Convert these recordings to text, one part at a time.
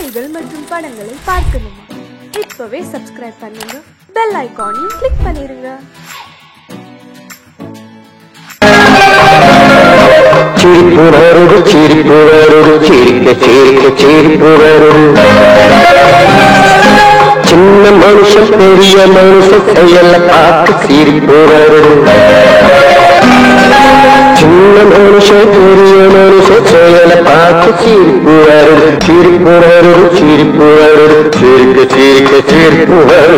பாடல்கள் மற்றும் படங்களை பார்க்கணுமா? இப்பவே சப்ஸ்கிரைப் பண்ணுங்க, பெல் ஐகானையும் கிளிக் பண்ணிருங்க. சின்ன மனுஷன் பெரிய மனுஷன் செயல பார்த்து சிரிப்புறாரு. சின்ன மனுஷன் பெரிய மனுஷன் செயல பார்த்து சிரிப்புறாரு. சிரிப்புறாரு சிரிப்புறாரு சிரிக்க சிரிக்க சிரிப்புறாரு.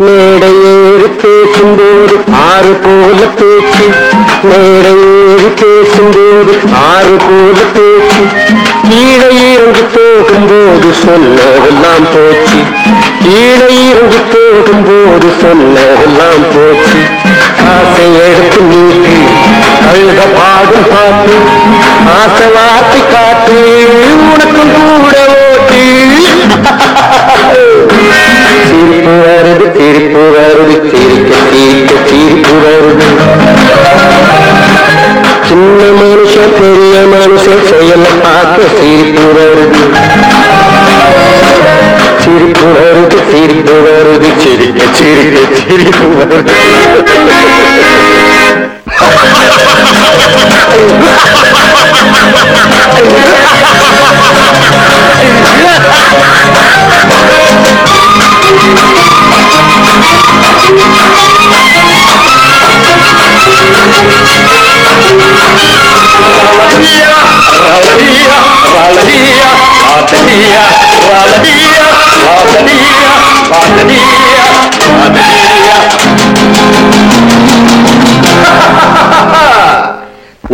மேடையேறி பேசும்போது ஆறு போல பேச்சு, மேடையேறி பேசும்போது ஆறு போல பேச்சு, கீழே இறங்கி போகும்போது சொன்னதெல்லாம் போச்சு, கீழே இறங்கி போகும்போது சொன்னதெல்லாம் போச்சு. ஆசை எடுத்து நீட்டு அழுத பாடும் பாட்டு, ஆசை வார்த்தை காட்டு உனக்கும் கூட ஓட்டு. சிரிப்பு வருது சிரிப்பு வருது சிரிக்க சிரிக்க சிரிப்பு வருது. சின்ன மனுஷன் பெரிய மனுஷன் செயல பார்க்க சிரிப்பு வருது. சிரிப்பு வருது சிரிப்பு வருது சிரிக்க சிரிக்க சிரிப்பு வருது.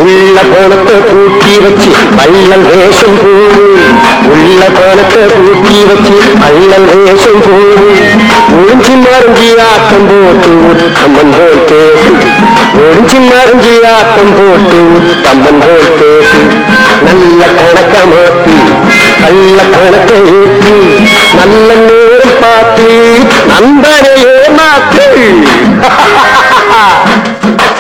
உள்ள கோலத்தை பூட்டி வச்சு பள்ளல் வேஷம் போடு, உள்ள கோலத்தை பூட்டி வச்சு பள்ளல் வேஷம் போடு. ஒழிஞ்சி மறைஞ்சி ஆட்டம் போட்டு உத்தம்மன் போல் பேசு, ஒழிஞ்சி மறைஞ்சி ஆட்டம் போட்டு உத்தம்மன் போல் பேசு. நல்ல கணக்க மாத்தி நல்ல கணக்க ஏற்றி நல்ல நேரம் பார்த்து நண்பனையே மாத்து.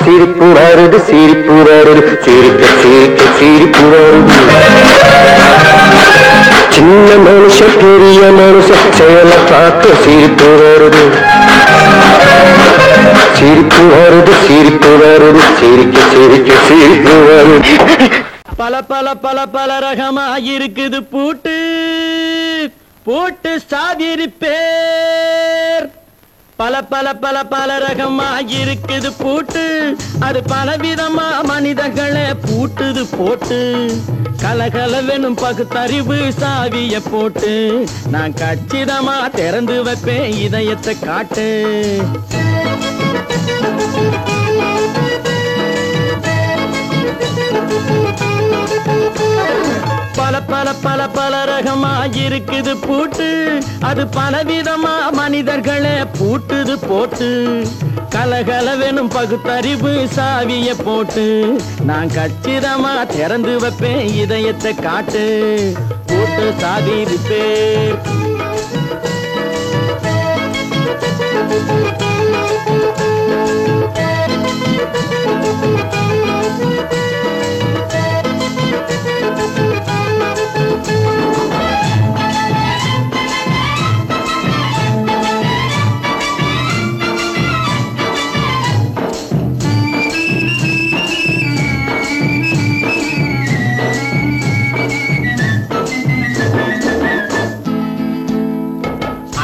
சிரிப்பு வருது சிரிப்பு வருது சிரிக்க சிரிக்க சிரிப்பு வருது. சின்ன மனுஷன் பெரிய மனுஷன் செயல பார்க்க சிரிப்பு வருது. சிரிப்பு வருது சிரிப்பு வருது சிரிக்க சிரிக்க சிரிப்பு வருது. பல பல பல பல ரகமா இருக்குது பூட்டு போட்டு சாதிரி பேர். பல பல பல பல ரகமா இருக்குது பூட்டு, அது பலவிதமா மனிதர்களை பூட்டுது போட்டு. கலகலவெனும் பகுத்தறிவு சாவிய போட்டு நான் கச்சிதமா திறந்து வைப்பேன் இதயத்தை காட்டு. பல பல பல பல ரகமா இருக்குது பூட்டு, அது பலவிதமா மனிதர்களை பூட்டுது போட்டு. கலகலவெனும் பகுத்தறிவு சாவிய போட்டு நான் கச்சிதமா திறந்து வைப்பேன் இதயத்தை காட்டு. போட்டு சாதிரு பேர்.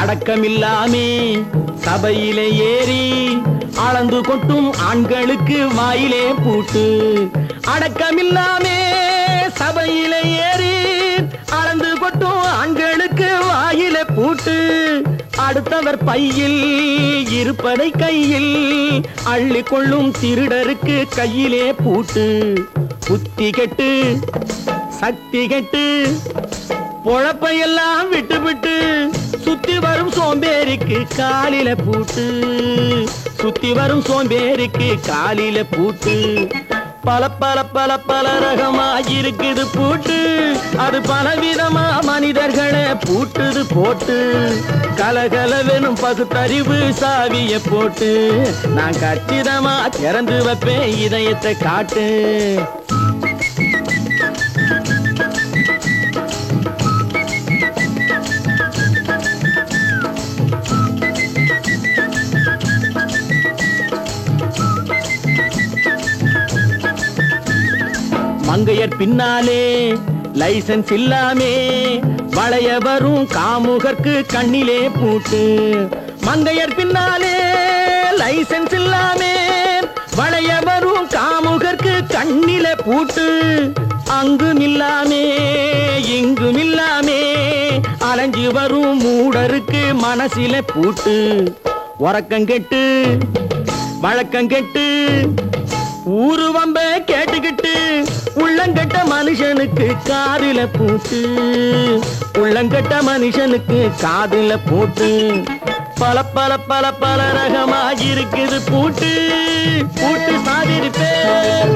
அடக்கமில்லாமே சபையிலே ஏறி அளந்து கொட்டும் ஆண்களுக்கு வாயிலே பூட்டு. அடக்கமில்லாமே சபையிலே ஏறி அளந்து கொட்டும் ஆண்களுக்கு வாயிலே பூட்டு. அடுத்தவர் பையில் இருப்பதை கையில் அள்ளிக்கொள்ளும் திருடருக்கு கையிலே பூட்டு. புத்தி கெட்டு சக்தி கெட்டு பொழப்பையெல்லாம் விட்டு விட்டு சுத்தி வரும் சோம்பேறிக்கு காலில பூட்டு, சுத்தி வரும் சோம்பேறிக்கு காலில பூட்டு. பல பல பல பல ரகமா இருக்குது பூட்டு, அது பலவிதமா மனிதர்களை பூட்டுது போட்டு. கலகலவெனும் பகுத்தறிவு சாவிய போட்டு, நான் கச்சிதமா திறந்து வைப்பேன் இதயத்தை காட்டு. மங்கையர் பின்னாலே லைசன்ஸ் இல்லாமே வளைய வரும் காமுகர்க்கு கண்ணிலே பூட்டு. மங்கையர் பின்னாலே லைசன்ஸ் இல்லாமே வளைய வரும் காமுகர்க்கு கண்ணிலே பூட்டு. அங்கும் இல்லாமே இங்கும் இல்லாமே அலைஞ்சு வரும் மூடருக்கு மனசில பூட்டு. உறக்கங்கெட்டு வழக்கங்கெட்டு ஊரு வம்ப கேட்டுக்கிட்டு உள்ளங்கட்ட மனுஷனுக்கு காதுல பூட்டு, உள்ளங்கட்ட மனுஷனுக்கு காதுல பூட்டு. பல பல பல பல ரகமா இருக்குது பூட்டு, பூட்டு சாதிருப்பேன்.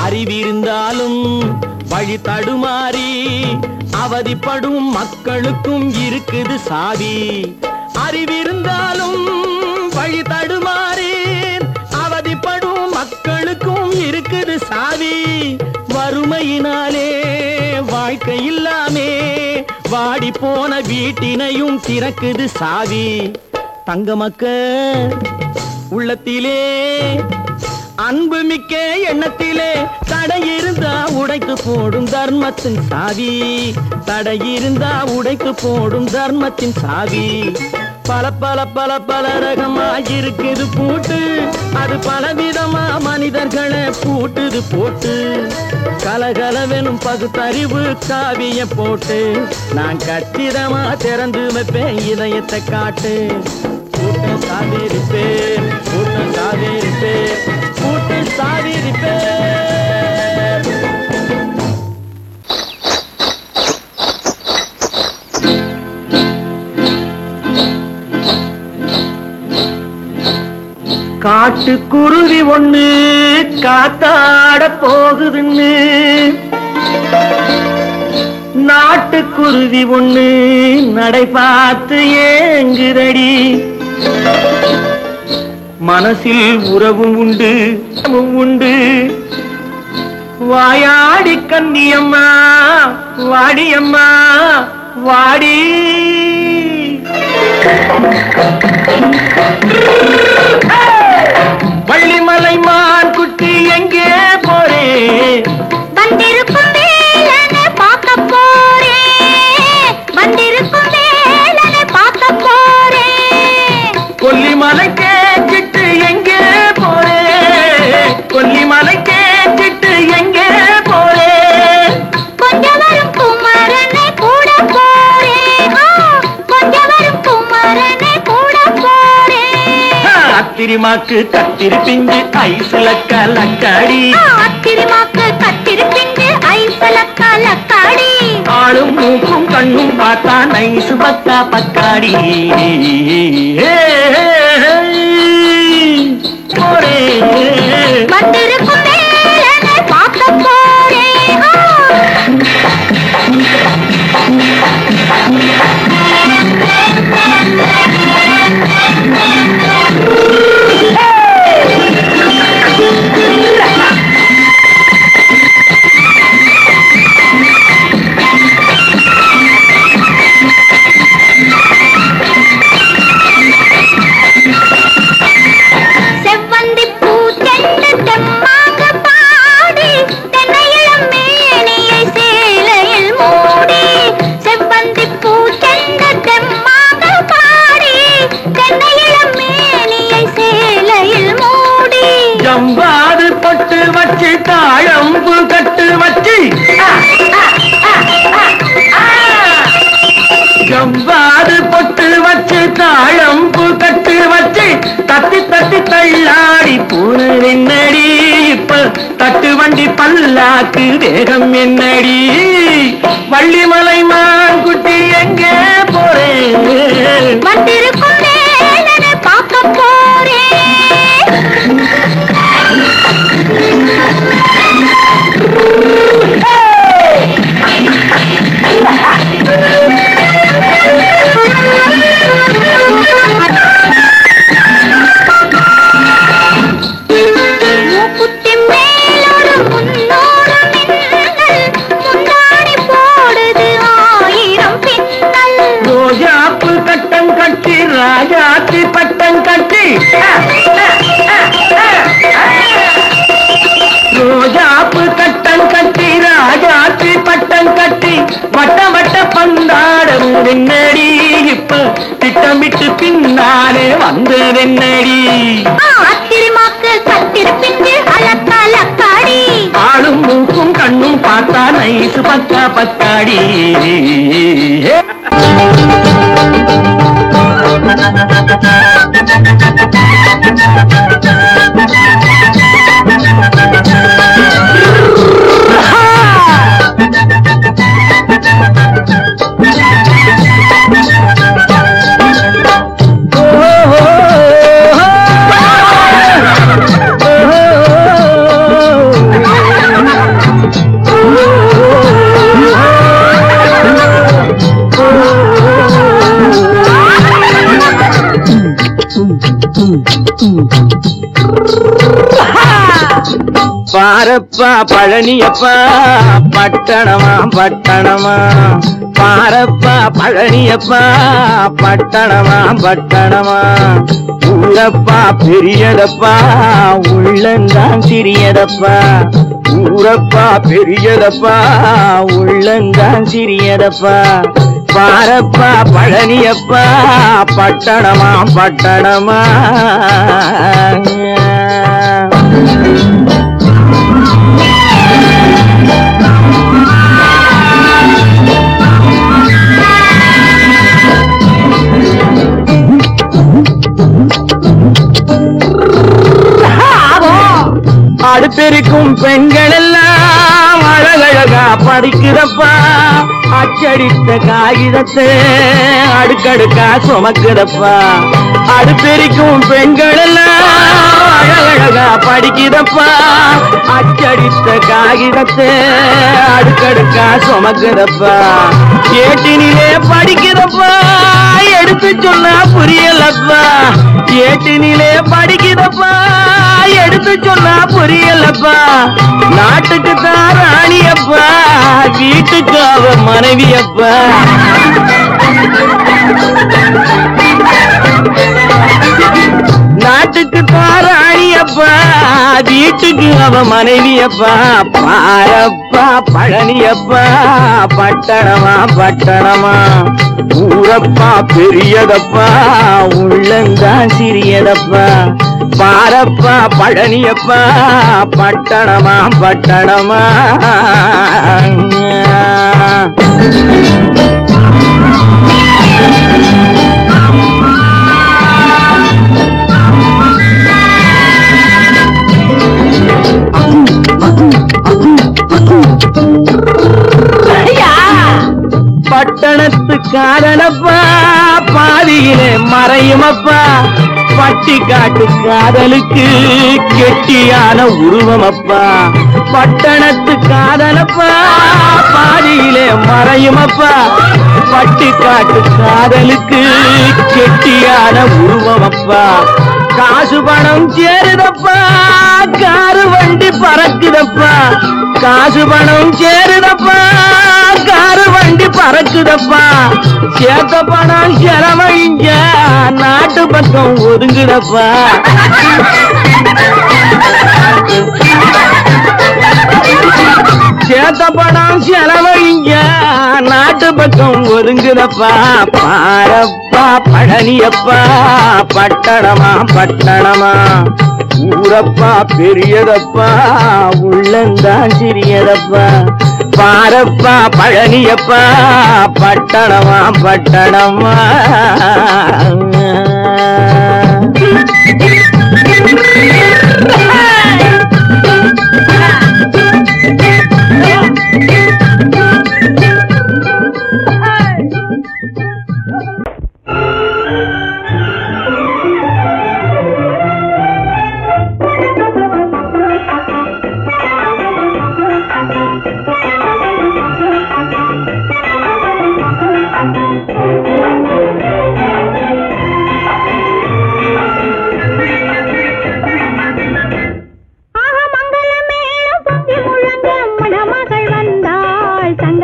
அறிவிருந்தாலும் வழி தடுமாறி அவதிப்படும் மக்களுக்கும் இருக்குது சாவி. அறிவிருந்தாலும் வழி தடுமாறி அவதிப்படும் மக்களுக்கும் இருக்குது சாவி. வறுமையினாலே வாழ்க்கை இல்லாமே வாடி போன வீட்டினையும் திறக்குது சாவி. தங்க மக்க உள்ளத்திலே அன்பு மிக்க எண்ணத்திலே தடை இருந்தா உடைத்து போடும் தர்மத்தின் சாவி, தடை இருந்தா உடைத்து போடும் தர்மத்தின் சாவி. பல பல பல பல ரகமா இருக்குது பூட்டு, அது பலவிதமா மனிதர்களை பூட்டுது போட்டு. கலகலவெனும் பகுத்தறிவு காவிய போட்டு, நான் கச்சிதமா திறந்து வைப்பேன் இதயத்தை காட்டு. கூட்டம் சாதிருப்பேன், கூட்டம் சாதிருப்பேன், கூட்டம் சாதிருப்பேன். காட்டுக்குருவி ஒண்ணு காத்தாட போகுதுன்னு நாட்டுக்குருவி ஒண்ணு நடை பார்த்து ஏங்குதடி. மனசில் உறவும் உண்டு உண்டு வாயாடி கன்னியம்மா வாடியம்மா வாடி. வள்ளிமலை மான் குட்டி எங்கே போறே? வந்திருக்கும் வேலனை பார்க்க போறேன், வந்திருக்கும் வேலனை பார்க்க போறேன். கொல்லிமலை கேச்சிட்டு எங்கே போறே? கொல்லிமலை கேச்சிட்டு எங்கே போறே? கொஞ்சம் வரும் குமரனை கூட போறேன், கொஞ்சம் வரும் குமரனை கூட போறேன். அத்திரிமாக்கு கத்திருப்பிஞ்சு ஐசுல கலக்காடி, அத்திரிமாக்கு கத்திருப்பிஞ்சு ஐசுல கலக்காடி. ஆளும் மூக்கும் கண்ணும் பார்த்தா நைசு பக்கா பக்காடி. போரே வந்திருக்கும் வேலனை பார்க்க போறேன். உனக்கு தேகம் என்னடி வள்ளிமலை மான்குட்டி எங்கே போறேன் வந்திருக்கும் வேலனை பார்க்க போறேன் மூக்குத்தி மேலோடு முன்னோடு மின்னல் முந்தாடி போடுது 1000 பின்னல் ரோஜாப்பு கட்டம் கட்டி ராஜாத்தி பட்டம் கட்டி ரோஜாப்பு கட்டம் கட்டி ராஜாத்தி பட்டம் கட்டி வட்ட வட்ட பந்தாடம் என்னடி இப்ப திட்டமிட்டு பின்னாலே வந்ததென்னடி ஆத்திரமாக்கு கத்திருப்பிட்டு அலக்காடி ஆளும் மூக்கும் கண்ணும் பார்த்தா நைசு பக்கா பக்காடி பாரப்பா பழனியப்பா பட்டணமா பட்டணமா பாரப்பா பழனியப்பா பட்டணமா பட்டணமா ஊரப்பா பெரியதப்பா உள்ளந்தான் சிறியதப்பா ஊரப்பா பெரியதப்பா உள்ளந்தான் சிறியதப்பா பாரப்பா பழனியப்பா பட்டணமா பட்டணமா அடுப்பெருக்கும் பெண்கள் எல்லாம் அழகழகா படிக்கிறப்பா அச்சடித்த காகிதத்தை அடுக்கடுக்கா சுமக்குதப்பா அடுப்பெருக்கும் பெண்கள் எல்லாம் அழகழகா படிக்கிறப்பா அச்சடித்த காகிதத்தை அடுக்கடுக்கா சுமக்குதப்பா ஏட்டினிலே படிக்கிறப்பா எடுத்து சொன்னா புரியலப்பா ஏட்டினிலே படிக்கிறப்பா எடுத்து சொன்னா புரியலப்பா நாட்டுக்கு தான் ராணியப்பா வீட்டுக்கு அவ மனைவியப்பா நாட்டுக்கு தான் ராணியப்பா வீட்டுக்கு அவ மனைவியப்பா பாரப்பா பழனியப்பா பட்டணமா பட்டணமா ஊரப்பா பெரியதப்பா உள்ளந்தான் சிறியதப்பா பாரப்பா பழனியப்பா பட்டணமா பட்டணமா பட்டணத்து காதலப்பா பாதியிலே மறையுமப்பா பட்டி காட்டு காதலுக்கு கெட்டியான உருவமப்பா பட்டணத்து காதலப்பா பாதியிலே மறையுமப்பா பட்டி காட்டு காதலுக்கு கெட்டியான உருவமப்பா காசு பணம் சேருதப்பா காரு வண்டி பறக்குதப்பா காசு பணம் சேருதப்பா காரு வண்டி பறக்குதப்பா சேர்த்த பணம் செலவழிஞ்ச நாட்டு பக்கம் ஒதுங்குதப்பா சேர்த்த பணம் செலவழிஞ்ச நாட்டு பக்கம் ஒதுங்குதப்பா பாரப்பா பழனியப்பா பட்டணமா பட்டணமா ஊரப்பா பெரியதப்பா உள்ளந்தான் சிறியதப்பா பாரப்பா பழனியப்பா பட்டணமா பட்டணமா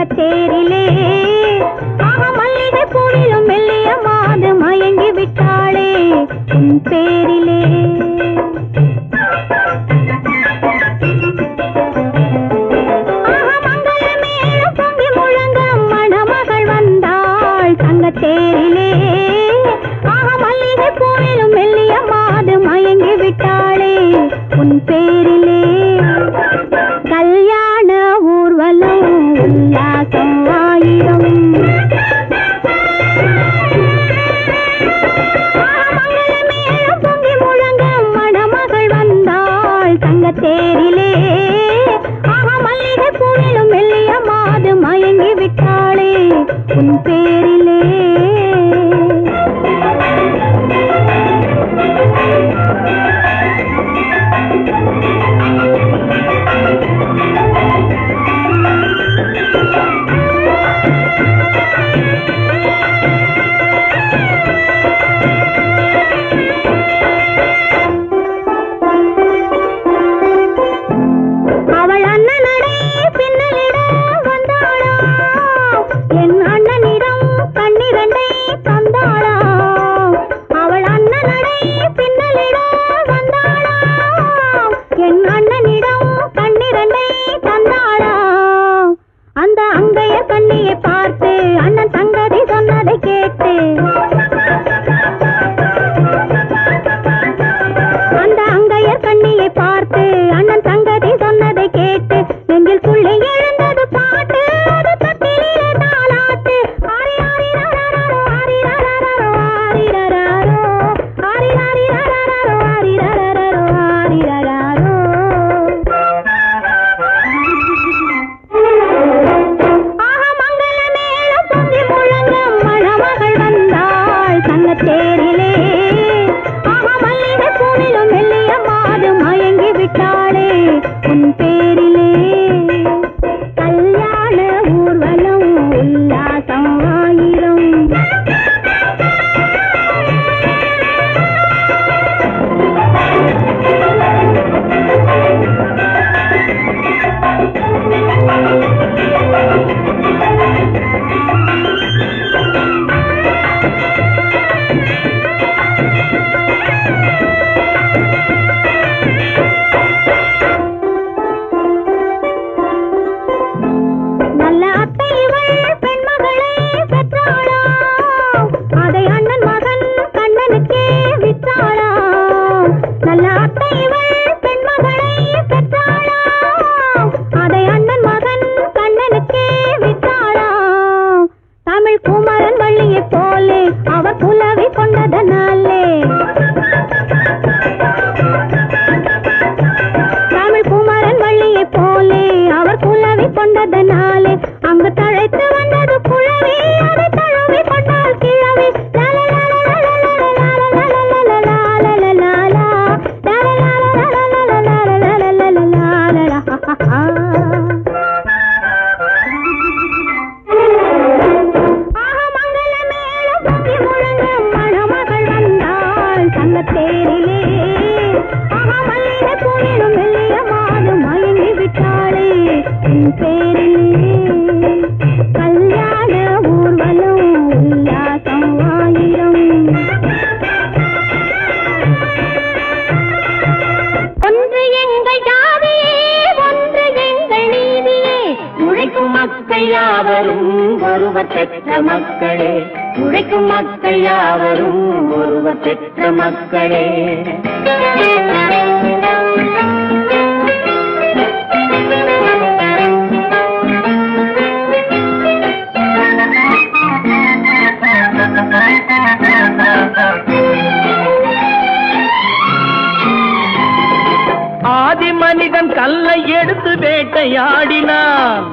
தங்கத்தேரிலே மல்லிகை பூவிலும் மெல்லிய மாது மயங்கி விட்டாளே உன் பேரிலே. மங்களமேளம் பொங்கி முழங்கும் மணமகள் வந்தாள் தங்கத்தேரிலே மல்லிகை பூவிலும் மெல்லிய மாது மயங்கி விட்டாளே உன் பேரிலே. கல்யாண ஊர்வலம் உல்லாசம் ஆயிரம் மங்களமேளம் பொங்கி முழங்கும் மணமகள் வந்தாள் தங்கத்தேரிலே மல்லிகை பூவிலும் மெல்லிய மாது மயங்கி விட்டாளே உன் பேரிலே. அவள் அண்ணனடே பின்னலிடம் வந்தாளா என் அண்ணனிடம் கண்ணிரண்டை தந்தாளா. அவள் அண்ணனடே பின்னலிடம் வந்தாளா என் அண்ணனிடம் கண்ணிரண்டை தந்தாளா. அந்த அங்கைய கண்ணியை பார்த்து அண்ணன் சங்கதி சொன்னதை கேட்டு அந்த அங்கையர் கண்ணியை பார்த்து அண்ணன் சங்கதி சொன்னதை கேட்டு நெஞ்சிற்குள்ளே எழுந்தது பாட்டு அது தட்டிலே தாலாட்டு. ஆரி ஆரி ரரரரோ ஆரி ரரரரோ ஆரி ரரரோ ஆரி ஆரி ரரரரோ ஆரி ரரரரோ ஆரி ரரரோ. மங்களமேளம் பொங்கி முழங்கும் மணமகள் வந்தாள் தங்கத்தேரிலே மல்லிகை பூவிலும் மெல்லிய மாது மயங்கி விட்டாளே உன் பேரிலே. கல்யாண ஊர்வலம் உல்லாசம் ஆயிரம் நல்ல அத்தை இவள் பெண்மகளை பெற்றாளா அதை அண்ணன் மகன் கண்ணனுக்கே விற்றாளா. நல்ல அத்தை இவள் பெண்மகளை பெற்றாளா அதை அண்ணன் மகன் கண்ணனுக்கே விற்றாளா. தமிழ் குமரன் வள்ளியை போலே அவர் புலவி கொண்டதனாலே தமிழ் குமரன் வள்ளியை போலே அவர் புலவி கொண்டதனாலே அங்கு தழைத்து வந்தது புலவி அதை தழுவி கொண்டால் கிழவி. மங்களமேளம் பொங்கி முழங்கும் மணமகள் வந்தாள் தங்கத்தேரிலே மல்லிகை பூவிலும் மெல்லிய மாது மயங்கி விட்டாளே உன் பேரிலே. கல்யாண ஊர்வலம் உல்லாசம் ஆயிரம். ஒன்று எங்கள் ஜாதியே ஒன்று எங்கள் நீதியே உழைக்கும் மக்கள் யாவரும் ஒருவர் பெற்ற மக்களே உழைக்கும் மக்கள் யாவரும் ஒருவர் பெற்ற மக்களே. ஆதி மனிதன் கல்லை எடுத்து வேட்டையாடினான்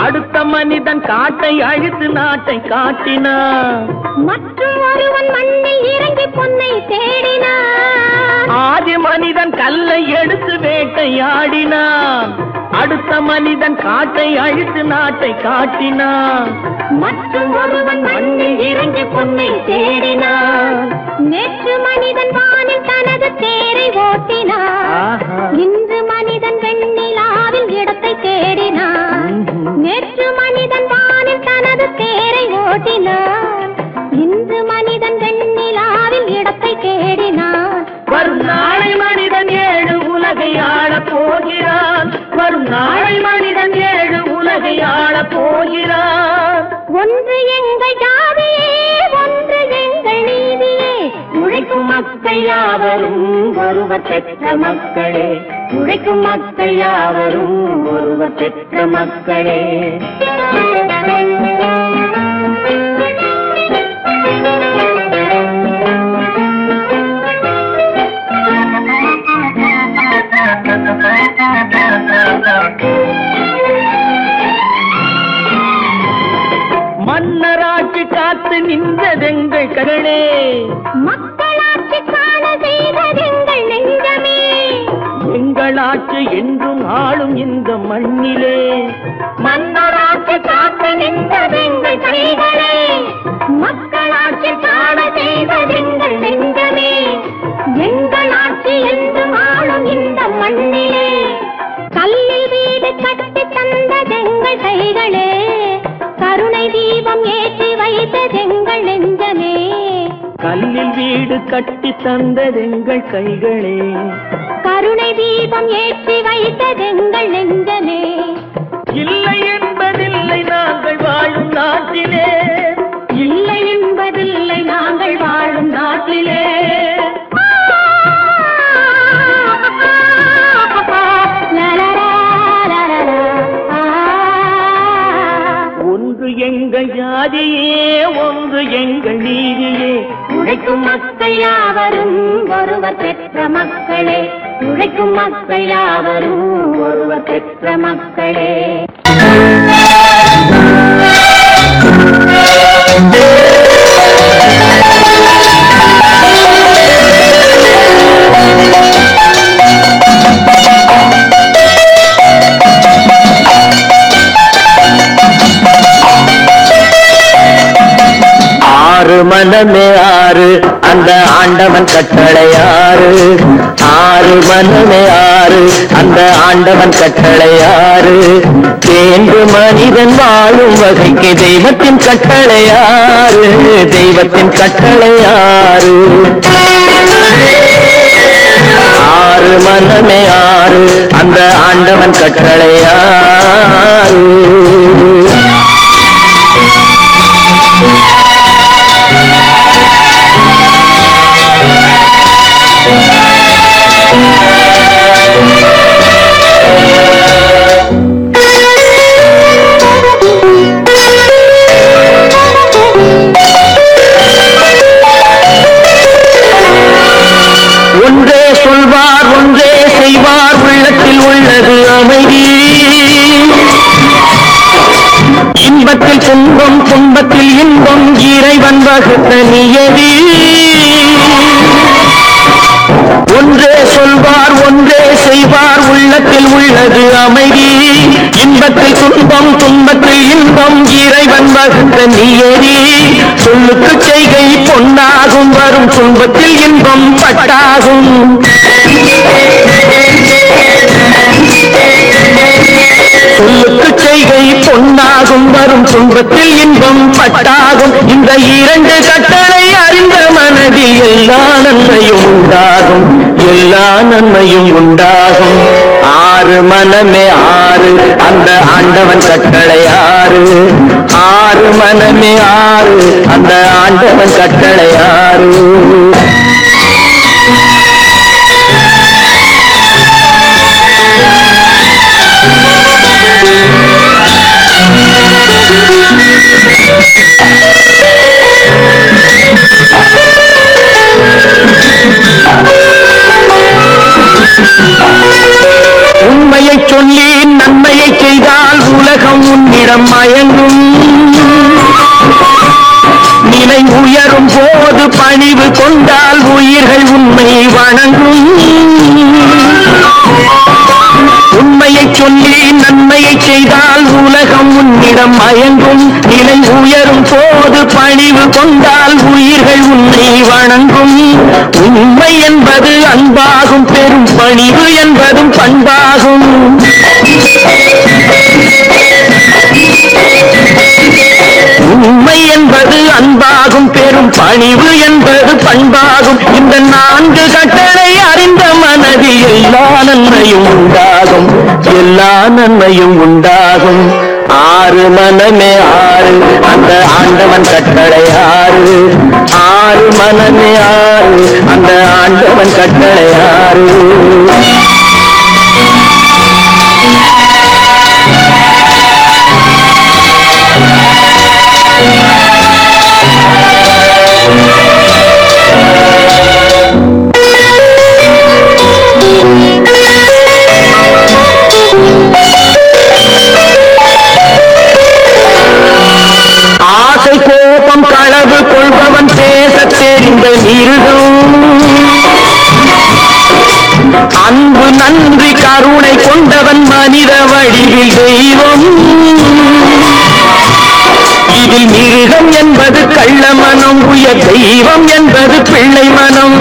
அடுத்த மனிதன் காட்டை அழித்து நாட்டை காட்டினான். மற்றும் ஒருவன் மண்ணில் இறங்கி பொன்னை தேடினான். ஆதி மனிதன் கல்லை எடுத்து வேட்டையாடினான் அடுத்த மனிதன் காட்டை அழித்து நாட்டை காட்டினான். மற்றும் ஒருவன் மண்ணில் இறங்கி பொன்னை தேடினான். நேற்று மனிதன் வானில் தனது தேரை ஓட்டினான். இன்று மனிதன் வெண்ணிலாவில் இடத்தை தேடினான். நேற்று மனிதன் ஓட்டினான். இன்று மனிதன் வெண்ணிலாவில் இடத்தை தேடினான். வரும் நாளை மனிதன் 7 உலகை ஆளப் போகிறான். வரும் நாளை மனிதன் 7 உலகை ஆளப் போகிறான். ஒன்று எங்கள் ஜாதியே, ஒன்று எங்கள் நீதியே. உழைக்கும் மக்கள் யாவரும் ஒருவர் பெற்ற மக்களே. உழைக்கும் மக்கள் யாவரும் ஒருவர் பெற்ற மக்களே. மன்னராட்சி காத்து நின்றதெங்கள் கரணே. மக்களாட்சி காண செய்ததெங்கள் நெஞ்சமே. எங்களாட்சி என்றும் ஆளும் இந்த மண்ணிலே. மன்னராட்சி காத்து நின்றதெங்கள் கைகளே. மக்களாட்சி காண செய்ததெங்கள் நெஞ்சமே. எங்களாட்சி என்றும் ஆளும் இந்த மண்ணிலே. கல்லில் வீடு கட்டி தந்ததெங்கள் கைகளே. கருணை தீபம் ஏற்றி வைத்ததெங்கள் நெஞ்சமே. கல்லில் வீடு கட்டி தந்ததெங்கள் கைகளே. கருணை தீபம் ஏற்றி வைத்ததெங்கள் நெஞ்சமே. இல்லை என்பதில்லை நாங்கள் வாழும் நாட்டிலே. இல்லை என்பதில்லை நாங்கள் வாழும் நாட்டிலே. ஒன்று எங்கள் ஜாதியே, ஒன்று எங்கள் நீதியே. உழைக்கும் மக்கள் யாவரும் ஒருவர் பெற்ற மக்களே. உழைக்கும் மக்கள் யாவரும் ஒருவர் பெற்ற மக்களே. மனமே ஆறு அந்த ஆண்டவன் கட்டளை ஆறு. 6 மனமே ஆறு அந்த ஆண்டவன் கட்டளை ஆறு. தேர்ந்து மனிதன் வாழும் வகைக்கு தெய்வத்தின் கட்டளை ஆறு. தெய்வத்தின் கட்டளை ஆறு. 6 மனமே ஆறு அந்த ஆண்டவன் கட்டளை ஆறு. ஒன்றே சொல்வார் ஒன்றே செய்வார் உள்ளத்தில் உள்ளது அமைதி. இன்பத்தில் துன்பம் துன்பத்தில் இன்பம் இறைவன் வகுத்த நியதி. ஒன்றே சொல்வார் ஒன்றே செய்வார் உள்ளத்தில் உள்ளது அமைதி. இன்பத்தில் துன்பம் துன்பத்தில் இன்பம் இறைவன் வகுத்த நியதி. சொல்லுக்கு செய்கை பொன்னாகும் வரும் துன்பத்தில் இன்பம் பட்டாகும். சொல்லுக்கு செய்கை பொன்னாகும் வரும் துன்பத்தில் இன்பம் பட்டாகும். இந்த 2 கட்டளை அறிந்த மனதில் எல்லா நன்மையும் உண்டாகும். எல்லா நன்மையும் உண்டாகும். 6 மனமே ஆறு அந்த ஆண்டவன் கட்டளை ஆறு. 6 மனமே ஆறு அந்த ஆண்டவன் கட்டளை ஆறு. உண்மையை சொல்லி நன்மையை செய்தால் உலகம் உன்னிடம் மயங்கும். நிலை உயரும் போது பணிவு கொண்டால் உயிர்கள் உண்மை வணங்கும். உண்மையை சொல்லி நன்மையை செய்தால் உலகம் உன்னிடம் மயங்கும். நிலை உயரும் போது பணிவு கொண்டால் உயிர்கள் உன்னை வணங்கும். உண்மை என்பது அன்பாகும். பெரும் பணிவு என்பதும் பண்பாகும். உண்மை நாளும் பணிவு என்பது பண்பாகும். இந்த 4 கட்டளை அறிந்த மனதில் எல்லா நன்மையும் உண்டாகும், எல்லா நன்மையும் உண்டாகும். 6 மனமே 6 அந்த ஆண்டவன் கட்டளை 6. 6 மனமே 6 அந்த ஆண்டவன் கட்டளை 6. ஆசை கோபம் களவு கொள்பவன் பேச தெரிந்த மிருகம், அன்பு நன்றி கருணை கொண்டவன் மனித வடிவில் தெய்வம். இதில் மிருகம் என்பது கள்ள மனம், உயர் தெய்வம் என்பது பிள்ளை மனம்.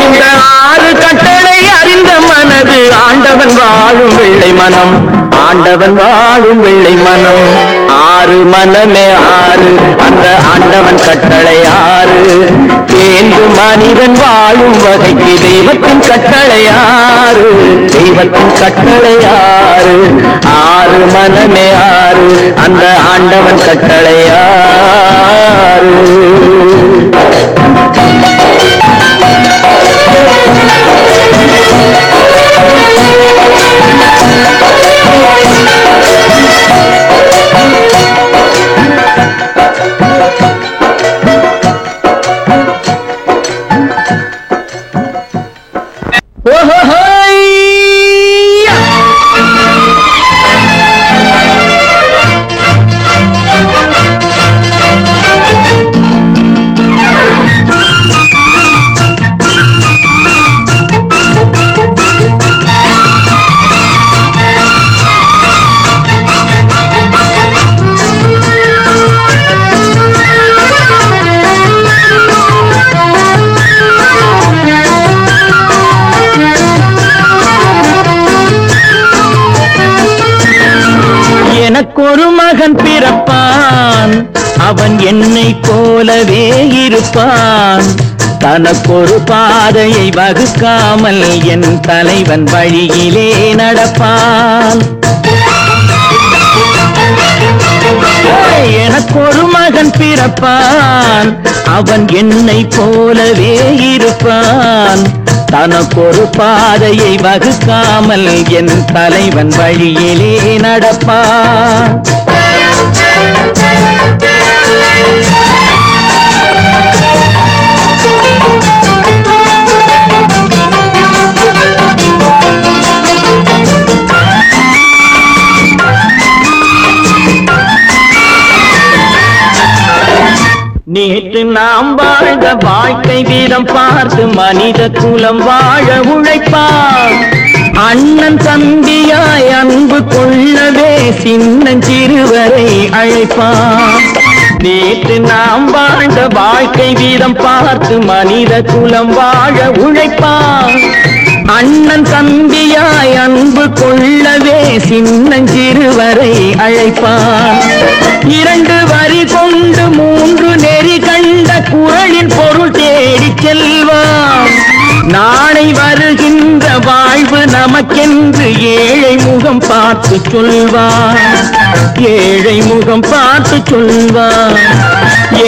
இந்த 6 கட்டளை அறிந்த மனது ஆண்டவன் வாழும் வெள்ளை மனம், ஆண்டவன் வாழும் வெள்ளை மனம். 6 மனமே 6 அந்த ஆண்டவன் கட்டளை 6. தேர்ந்து மனிதன் வாழும் வகைக்கு தெய்வத்தின் கட்டளை 6, தெய்வத்தின் கட்டளை 6. 6 மனமே 6 அந்த ஆண்டவன் கட்டளை 6. எனக்கொரு மகன் பிறப்பான், அவன் என்னை போலவே இருப்பான். தனக்கொரு பாதையை வகுக்காமல் என் தலைவன் வழியிலே நடப்பான். எனக்கொரு மகன் பிறப்பான், அவன் என்னை போலவே இருப்பான். தனக்கொரு பாதையை வகுக்காமல் என் தலைவன் வழியிலே நடப்பான். நேற்று நாம் வாழ்ந்த வாழ்க்கை வீதம் பார்த்து மனித குலம் வாழ உழைப்பான். அண்ணன் தம்பியாய் அன்பு கொள்ளவே சின்னஞ்சிறுவரை அழைப்பான். நேற்று நாம் வாழ்ந்த வாழ்க்கை வீதம் பார்த்து மனித குலம் வாழ உழைப்பான். அண்ணன் தம்பியாய் அன்பு கொள்ளவே சின்னஞ்சிறுவரை அழைப்பான். 2 வரி கொண்டு 3 நெறி கண்ட குறளின் பொருள் தேடி செல்வான். நாளை வருகின்ற வாழ்வு நமக்கென்று ஏழை முகம் பார்த்து சொல்வான், ஏழை முகம் பார்த்து சொல்வான்.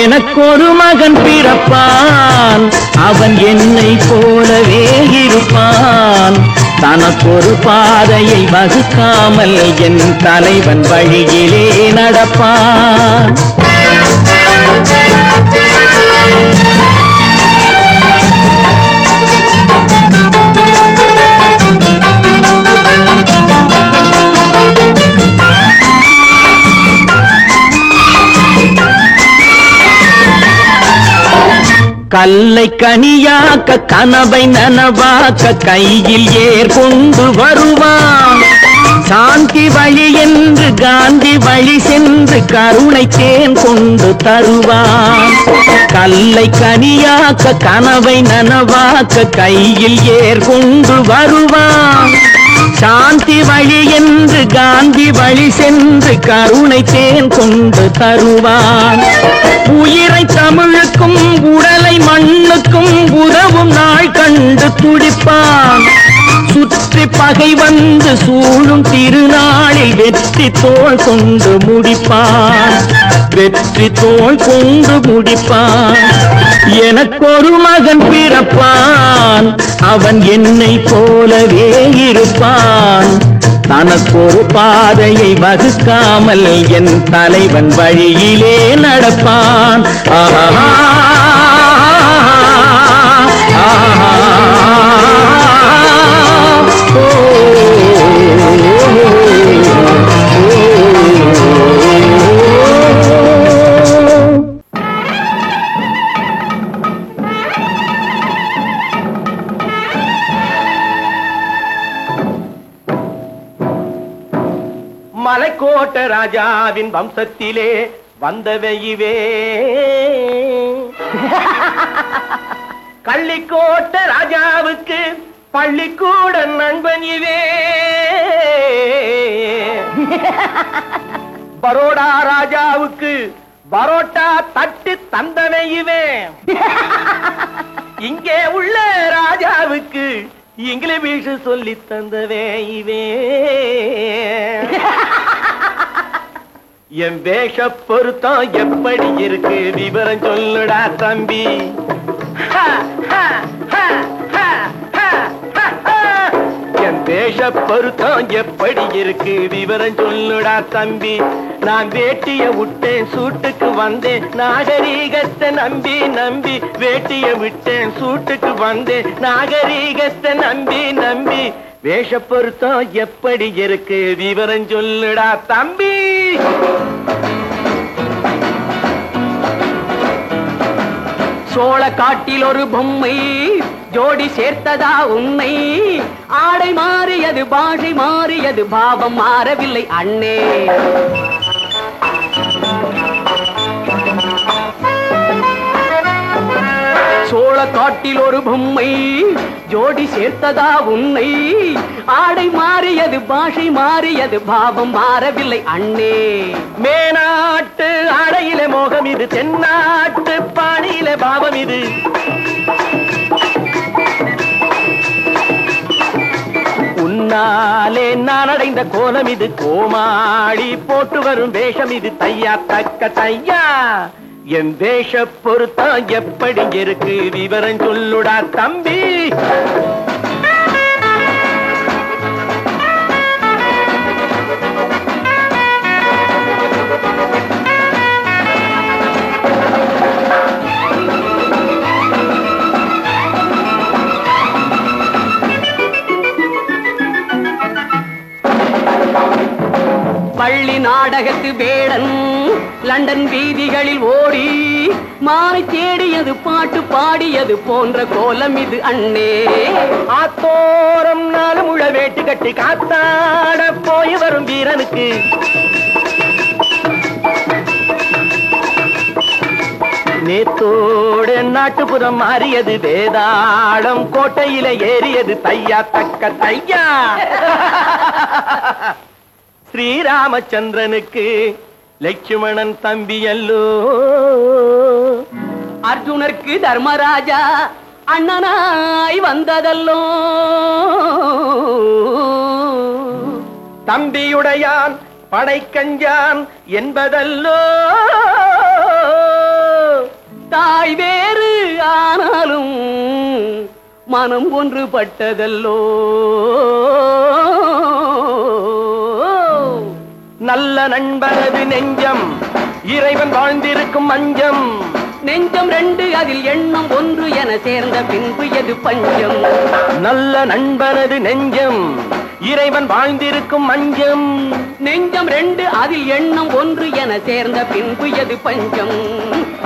எனக்கொரு மகன் பிறப்பான், அவன் என்னை போலவே இருப்பான். தனக்கொரு பாதையை வகுக்காமல் என் தலைவன் வழியிலே நடப்பான். கல்லை கனியாக்க கனவை நனவாக்க கையில் ஏற்கொண்டு வருவான். சாந்தி வழி என்று காந்தி வழி சென்று கருணை தேன் கொண்டு தருவான். கல்லை கனியாக்க கனவை நனவாக்க கையில் ஏற்கொண்டு வருவான். சாந்தி வழி என்று காந்தி வழி சென்று கருணை தேன் கொண்டு தருவான். உயிரை தமிழுக்கும் உடலை மண்ணுக்கும் உதவும் நாள் கண்டு துடிப்பான். சுற்றி பகை வந்து சூழும் திருநாளில் வெற்றி தோள் கொண்டு முடிப்பான். வெற்றி தோள் கொண்டு முடிப்பான். எனக்கொரு மகன் பிறப்பான், அவன் என்னை போலவே இருப்பான். தனக்கொரு பாதையை வகுக்காமல் என் தலைவன் வழியிலே நடப்பான். ஆஹா மலைக்கோட்ட ராஜாவின் வம்சத்திலே வந்தவையுவே கள்ளிக்கோட்ட ராஜாவுக்கு பள்ளிக்கூட நண்பன் இவே. பரோடா ராஜாவுக்கு பரோட்டா தட்டு தந்தனையுவே. இங்கே உள்ள ராஜாவுக்கு இங்கிலீஷ் சொல்லி தந்தவே இவே. என் வேஷ பொருத்தம் எப்படி இருக்கு விவரம் சொல்லுடா தம்பி. என் வேஷ பொருத்தம் எப்படி இருக்கு விவரம் சொல்லுடா தம்பி. நான் வேட்டிய விட்டேன் சூட்டுக்கு வந்தேன் நாகரீகத்தை நம்பி நம்பி. வேட்டிய விட்டேன் சூட்டுக்கு வந்தேன் நாகரீகத்தை நம்பி நம்பி. வேஷ பொருத்தம் எப்படி இருக்கு விவரம் சொல்லுடா தம்பி. சோழ காட்டில் ஒரு பொம்மை ஜோடி சேர்த்ததா உன்னை. ஆடை மாறியது பாஷை மாறியது பாவம் மாறவில்லை அண்ணே. சோழ காட்டில் ஒரு பொம்மை ஜோடி சேர்த்ததா உன்னை. ஆடை மாறியது பாஷை மாறியது பாவம் மாறவில்லை அண்ணே. மேனாட்டு ஆடையில மோகம் இது, தென்னாட்டு பாணியில பாவம் இது. உன்னாலே நான் அடைந்த கோலம் இது, கோமாளி போட்டு வரும் வேஷம் இது. தையா தக்க தையா என் வேஷ பொருத்தம் எப்படி இருக்கு விவரம் சொல்லுடா தம்பி. பள்ளி நாடகத்து வேடன் லண்டன் வீதிகளில் ஓடி மாலை தேடியது பாட்டு பாடியது போன்ற கோலம் இது அண்ணே. ஆத்தோரம் நாலு முழ வேட்டு கட்டி காத்தாட போய் வரும் வீரனுக்கு நேத்தோடு நாட்டுப்புறம் மாறியது. வேதாளம் கோட்டையில ஏறியது. தையா தக்க தையா ஸ்ரீராமச்சந்திரனுக்கு லட்சுமணன் தம்பி அல்லோ. அர்ஜுனருக்கு தர்மராஜா அண்ணனாய் வந்ததல்லோ. தம்பியுடையான் படைக்கஞ்சான் என்பதல்லோ. தாய் வேறு ஆனாலும் மனம் ஒன்றுபட்டதல்லோ. நல்ல நண்பனது நெஞ்சம் இறைவன் வாழ்ந்திருக்கும் மஞ்சம். நெஞ்சம் ரெண்டு அதில் எண்ணம் ஒன்று என சேர்ந்த பின்பு எது பஞ்சம். நல்ல நண்பனது நெஞ்சம் இறைவன் வாழ்ந்திருக்கும் மஞ்சம். நெஞ்சம் ரெண்டு அதில் எண்ணம் ஒன்று என சேர்ந்த பின்பு எது பஞ்சம்.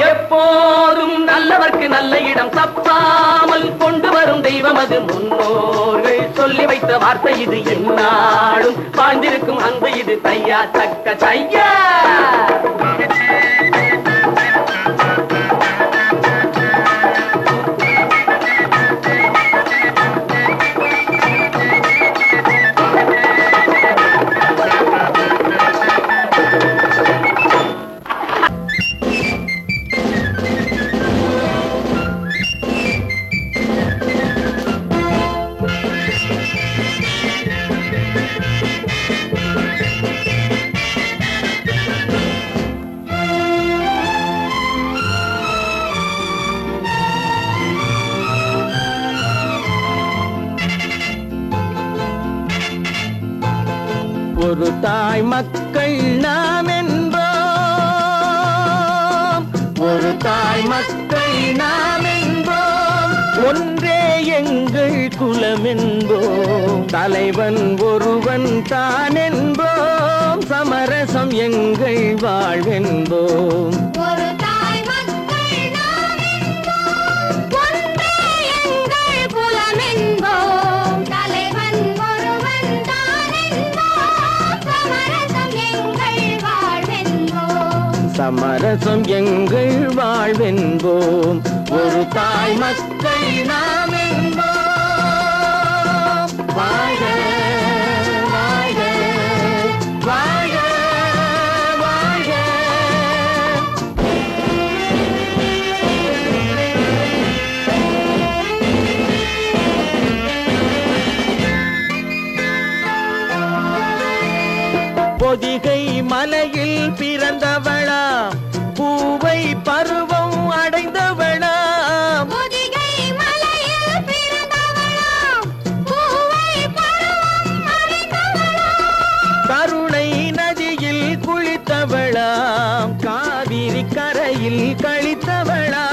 எப்போதும் நல்லவர்க்கு நல்ல இடம் தப்பாமல் கொண்டு வரும் தெய்வம் அது. முன்னோர்கள் சொல்லி வைத்த வார்த்தை இது. எந்நாளும் வாழ்ந்திருக்கும் அன்பு இது. தையா தக்க தையா ஒரு தாய் மக்கள் நாம் என்போம், ஒரு தாய் மக்கள் நாம் என்போம், ஒன்றே எங்கள் குலம் என்போம், தலைவன் ஒருவன் தான் என்போம், சமரசம் எங்கள் வாழ்வென்போம். சமரசம் எங்கள் வாழ்வென்போம், ஒரு தாய் மக்கள் நாம் என்போம். வாழ்க வாழ்க வாழ்க வாழ்க. பொதிகை மலையில் பிறந்தவளா, பூவை பருவம் அடைந்தவளா, பொதிகை மலையில் பிறந்தவளா, பூவை பருவம் அடைந்தவளா, கருணை நதியில் குளித்தவளா, காவிரி கரையில் கழித்தவளா,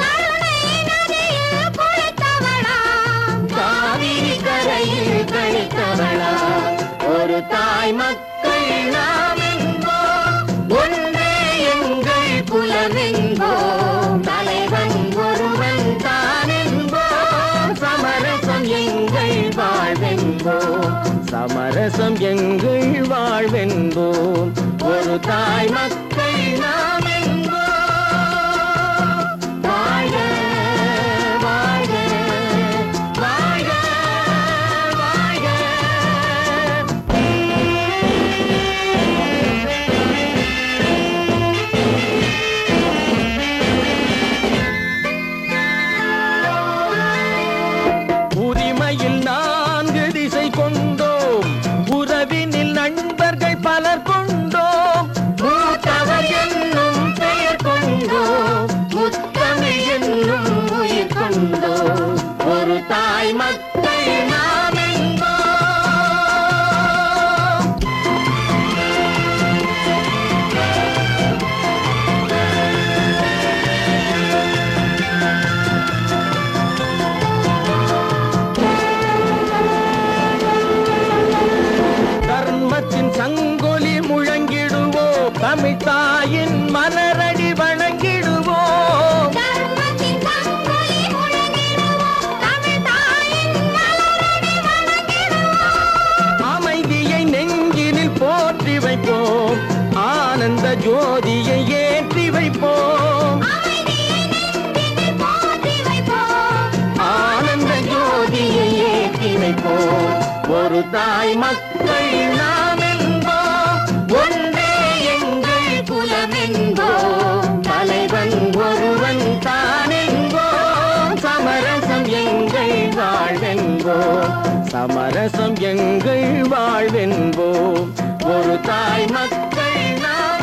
கருணை நதியில் குளித்தவளா, காவிரி கரையில் கழித்தவளா, ஒரு தாய் மக்கள் நாம் என்போம், ஒன்றே எங்கள் குலம் என்போம், தலைவன் ஒருவன் தான் என்போம், சமரசம் எங்கள் வாழ்வென்போம், சமரசம் எங்கள் வாழ்வென்போம், ஒரு தாய் மக்கள் நாம் என்போம். வாழ்க வாழ்க வாழ்க வாழ்க. உரிமையில் 4 திசை கொண்டோம், உறவினில் நண்பர்கள் பலர் கொண்டோம், மூத்தவர் என்னும் பெயர் கொண்டோம், முத்தமிழ் என்னும் உயிர் கொண்டோம், ஒரு தாய் மக்கள் நாம் என்போம். தர்மத்தின் சங்கொலி முழங்கிடுவோம், தமிழ் தாயின் மலரடி வணங்கிடுவோம், தர்மத்தின் சங்கொலி முழங்கிடுவோம், தமிழ் தாயின் மலரடி வணங்கிடுவோம், அமைதியை நெஞ்சினில் போற்றி வைப்போம், ஆனந்த ஜோதியை ஏற்றி வைப்போம், அமைதியை நெஞ்சினில் போற்றி வைப்போம், ஆனந்த ஜோதியை ஏற்றி வைப்போம், ஒரு தாய் மக்கள் நாம் என்போம், ஒன்றே எங்கள் குலம் என்போம், தலைவன் ஒருவன் தான் என்போம், சமரசம் எங்கள் வாழ்வென்போம், சமரசம் எங்கள் வாழ்வென்போம், ஒரு தாய் மக்கள் நாம்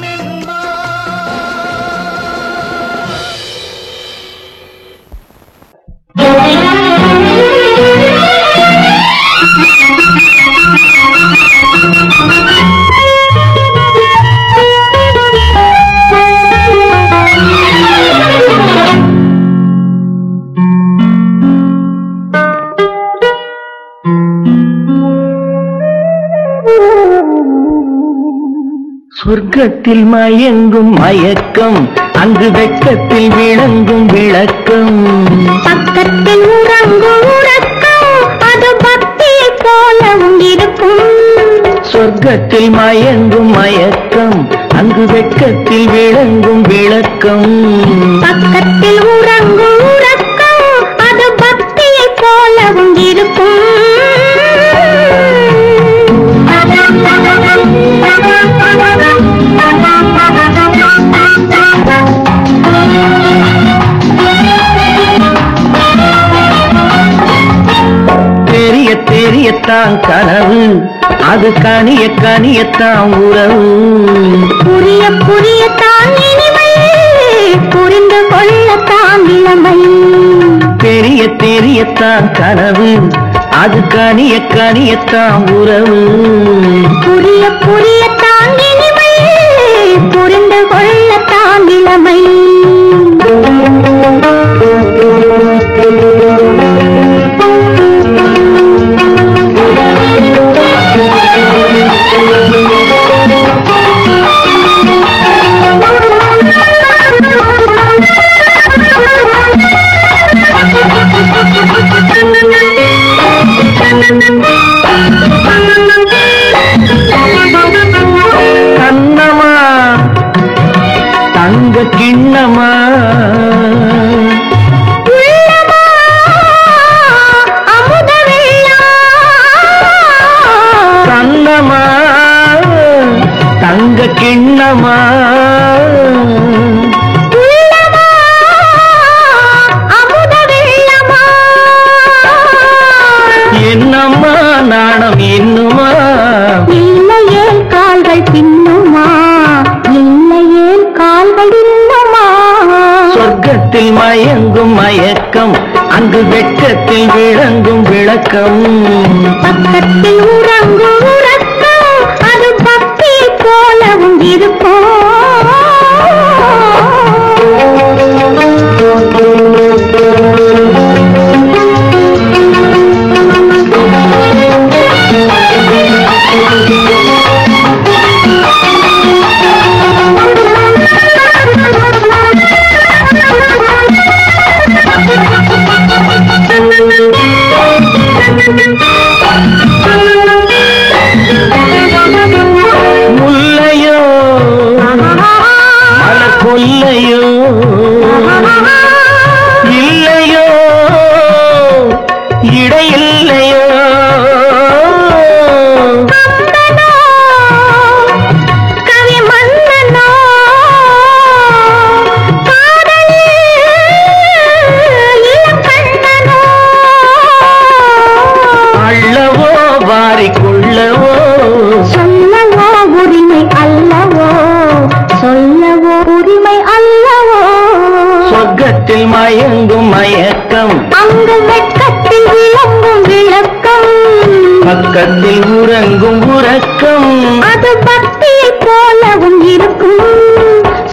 சொர்க்கத்தில் மயங்கும் மயக்கம், அங்கு வெட்கத்தில் விளங்கும் விளக்கம், பக்கத்தில் உறங்கும் உறக்கம், அது பக்தியை போலவும் இருக்கும். சொர்க்கத்தில் மயங்கும் மயக்கம், அங்கு வெட்கத்தில் விளங்கும் விளக்கம், பக்கத்தில் உறங்கும் உறக்கம், அது பக்தியை போலவும் இருக்கும். தெரிய தெரியத்தான் கனவு, அது கனிய கனியத்தான் உறவு, புரிய புரியத்தான் இனிமை, புரிந்து கொள்ளத்தான் இளமை. தெரிய தெரியத்தான் கனவு, அது கனியத்தான் உறவு. புரிய புரியத்தான் இனிமை, புரிந்து கொள்ளத்தான் இளமை. கண்ணமா தங்க கிண்ணமா கண்ணமா தங்க கிண்ணமா என்னம்மா நாணம் இன்னுமா இல்லையே கால்கள் பின்னுமா, இல்லையே கால்கள் இன்னுமா. சொர்க்கத்தில் மயங்கும் மயக்கம், அங்கு வெட்கத்தில் விளங்கும் விளக்கம். பக்கத்தில் உறங்கும் உறக்கம், அது பக்தி போலவும் இருக்கும். முல்லையோ மலர் கொல்லையோ இல்லையோ இடையில்லையோ கவி மன்னனோ இளக்கண்ணனோ அள்ளவோ வாரிக்குள்ளவோ சொல்லவோ உரிமை அல்லவோ, சொல்லவோ உரிமை அல்லவோ. சொர்க்கத்தில் மயங்கும் மயக்கம், அங்கு வெட்கத்தில் விளங்கும் விளக்கம். பக்கத்தில் உறங்கும் உறக்கம். அது பக்தி போலவும் இருக்கும்.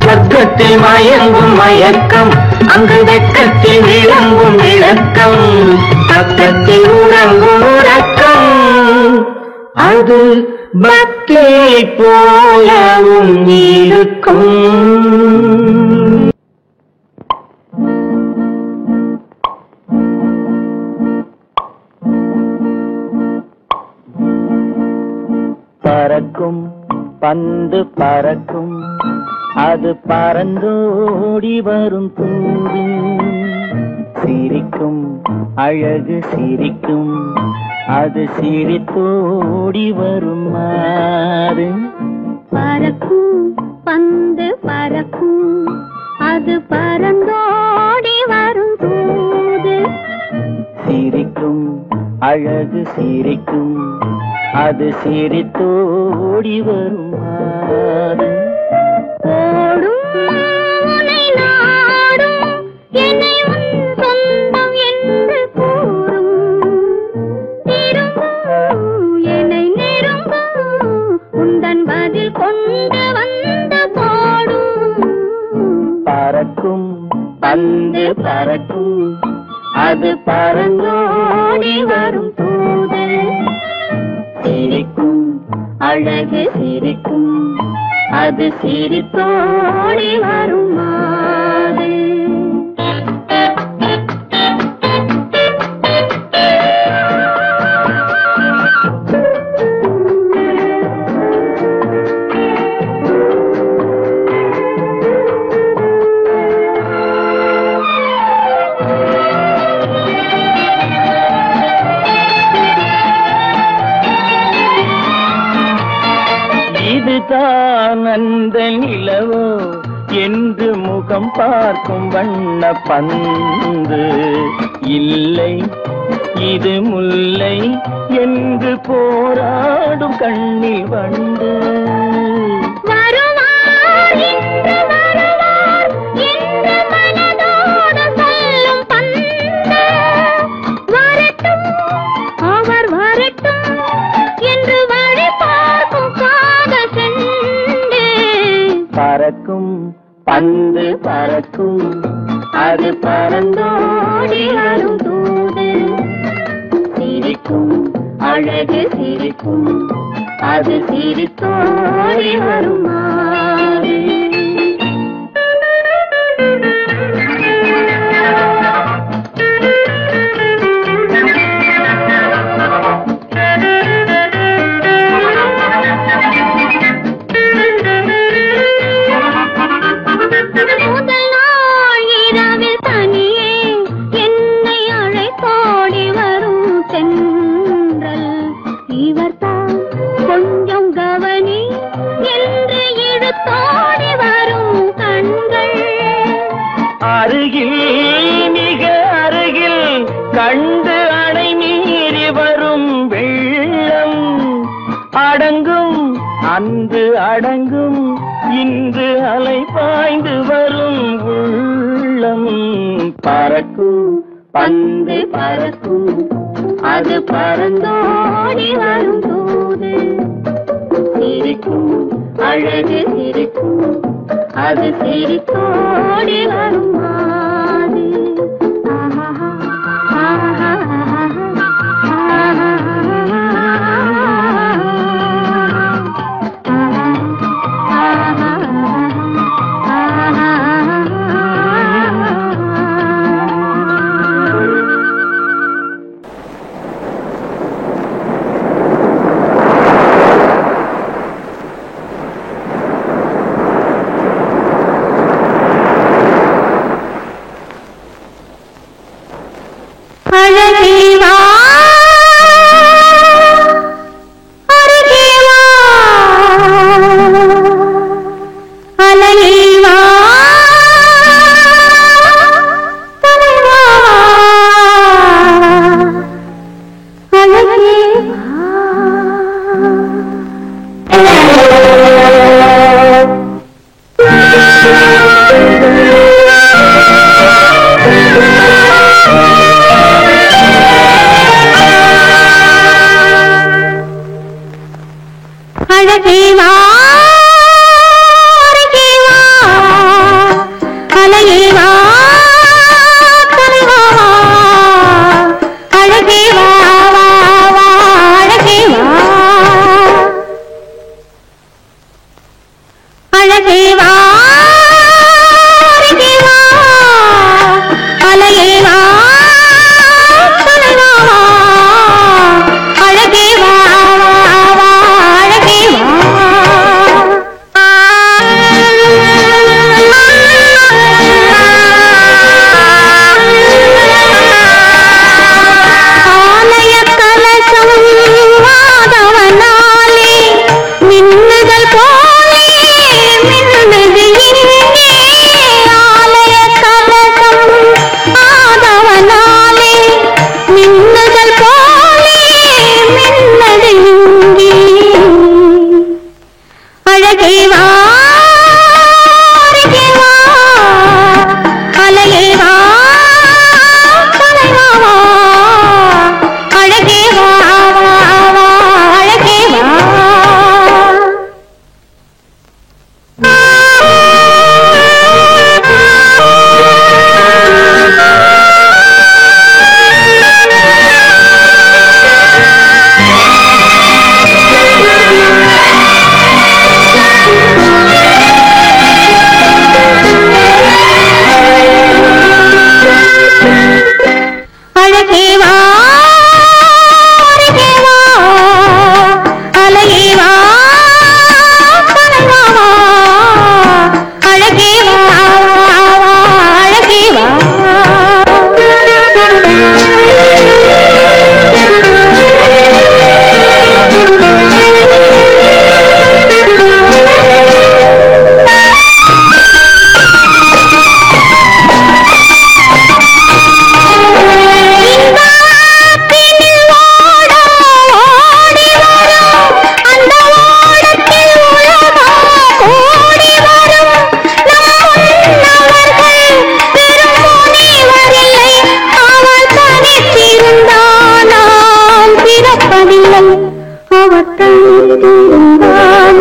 சொர்க்கத்தில் மயங்கும் மயக்கம், அங்கு வெட்கத்தில் விளங்கும் விளக்கம். பக்கத்தில் உறங்கும் உறக்கம். அது பக்தி போலவும் இருக்கும். பறக்கும் பந்து பறக்கும், அது பறந்தோடி வரும் தூது. சிரிக்கும் அழகு சிரிக்கும், அது சிரித்தோடி வரும் மாறு. பறக்கும் பந்து பறக்கும், அது பறந்தோடி வரும் தூது. சிரிக்கும் அழகு சிரிக்கும், அது சிரித்தோடி வரும் மாறு. ஓடும் உன்னை நாடும், என்னை உன் சொந்தம் என்று கூறும். திரும்பும் என்னை நெருங்கும், உந்தன் பதில் கொண்டு வந்து போடும். பறக்கும் பந்து பறக்கும், அது பறந்தோடி வரும் தூது. சிரிக்கும் அழகு சிரிக்கும், அது சிரித்தோடி வரும் மாறு. இதுதான் அந்த நிலவோ என்று முகம் பார்க்கும் வண்ண பந்து. இல்லை இது முல்லை என்று போராடும் கண்ணில் வண்டு. வருவார் இன்று வருவார் என்று மனதோடு சொல்லும் பந்து. வரட்டும் பந்து பறக்கும் அது பறந்தோடி வரும் தூது சிரிக்கும் அழகு சிரிக்கும் அது சிரித்தோடி வரும் மாறு அருகில் மிக அருகில் கண்டு அணை மீறி வரும் வெள்ளம் அடங்கும் அன்று அடங்கும் இன்று அலை பாய்ந்து வரும் உள்ளம் பறக்கும் பந்து பறக்கும் அது பறந்தோடி வரும் தூது சிரிக்கும் அழகு சிரிக்கும் அது சிரித்தோடி வரும் மாது அழகே வா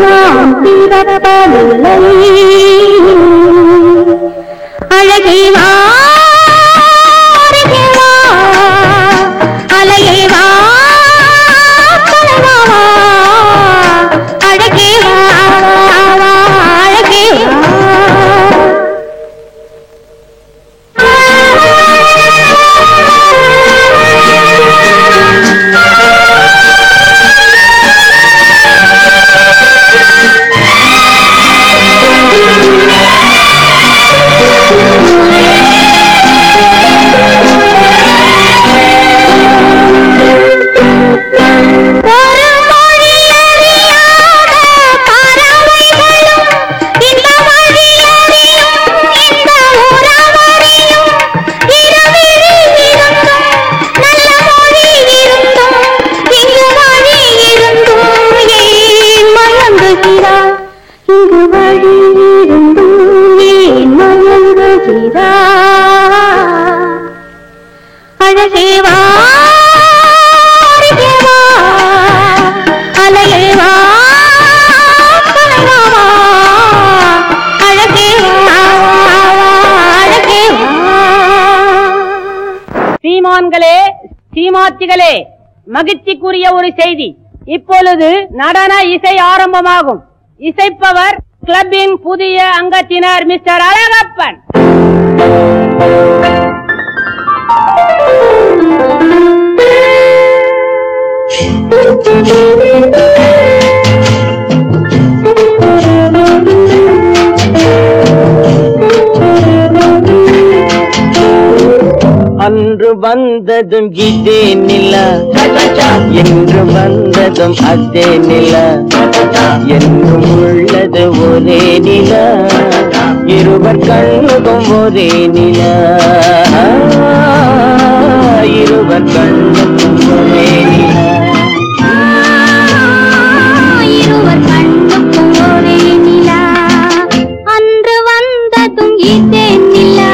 நாம் பிறப்பதில்லை அழகே வா அழகே வா அழகே வா அழகே வா அழகே வா சீமாத்திகளே, மகிழ்ச்சிக்குரிய ஒரு செய்தி. இப்பொழுது நடன இசை ஆரம்பமாகும். இசைப்பவர் கிளப்பின் புதிய அங்கத்தினர் மிஸ்டர் அழகப்பன். அன்று வந்ததும் இதே நிலா, என்று வந்ததும் அதே நிலா, என்றும் உள்ளது ஒரே நிலா, இருவர் கண்ணுக்கும் ஒரே நிலா, இருவர் கண்ணுக்கும் ஒரே நிலா, இருவர் கண்ணுக்கும் ஒரே நிலா. அன்று வந்ததும் இதே நிலா,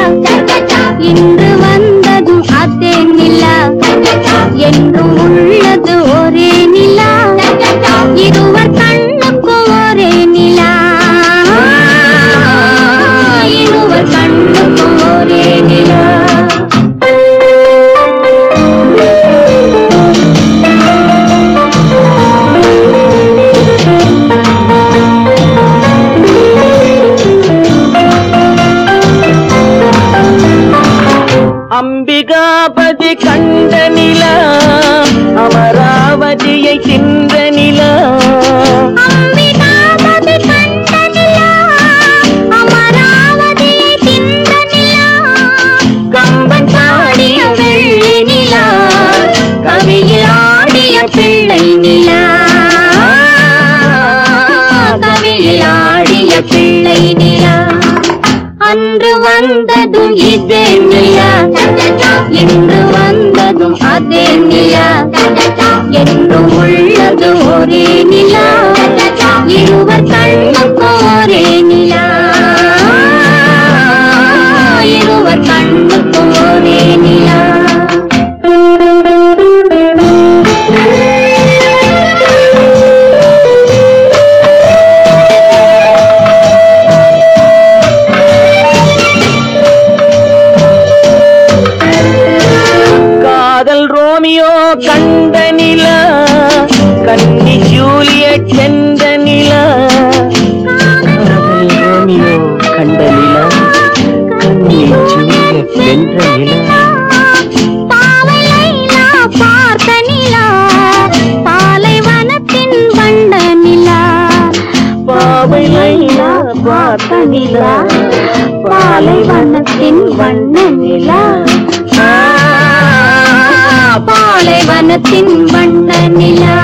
இன்று வந்ததும் அதே நிலா, என்றும் உள்ளது ஒரே நிலா, இருவர் கண்ணுக்கும் ஒரே நிலா, இருவர் கண்ணுக்கும் ஒரே நிலா. அம்பிகாபதி கண்ட நிலா, அமராவதியை தின்ற நிலா, அம்பிகாபதி கண்ட நிலா, அமராவதியை தின்ற நிலா, கம்பன் பாடிய வெள்ளி நிலா, கவியில் ஆடிய பிள்ளை நிலா, கவியில் ஆடிய பிள்ளை நிலா. அன்று வந்ததும் இதே நிலா, இன்று வந்ததும் அதே நிலா, என்றும் உள்ளது ஒரே நிலா, இருவர் கண்ணுக்கும் ஒரே நிலா, இருவர் கண்ணுக்கும் ஒரே நிலா. ரோமியோ கண்ட நிலா, கன்னி ஜூலியட் சென்ற நிலா, ரோமியோ கண்ட நிலா, கன்னி ஜூலியட் சென்ற நிலா, பாவை லைலா பார்த்த நிலா, பாலைவனத்தின் வண்ட நிலா, பாவை லைலா பார்த்த நிலா, பாலைவனத்தின் வண்ண நிலா, பாலைவனத்தின் வண்ண நிலா.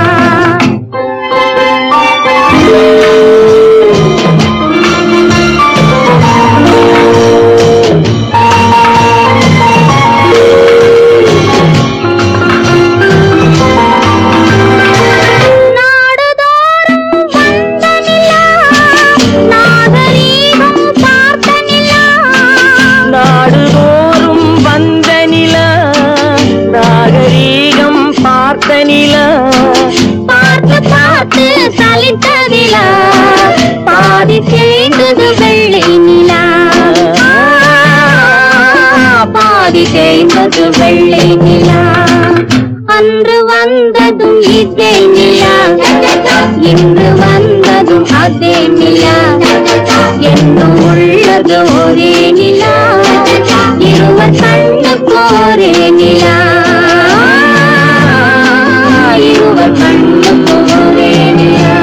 சலித்ததிலா பாதி தேய்ந்தது வெள்ளை நிலா பாதி தேய்ந்தது வெள்ளை நிலா அன்று வந்ததும் இதே நிலா இன்று வந்ததும் அதே நிலா என்னும் உள்ளது ஒரே நிலா இருவர் கண்ணுக்கு ஒரே நிலா இருவர் கண்ணுக்கு ஒரே நிலா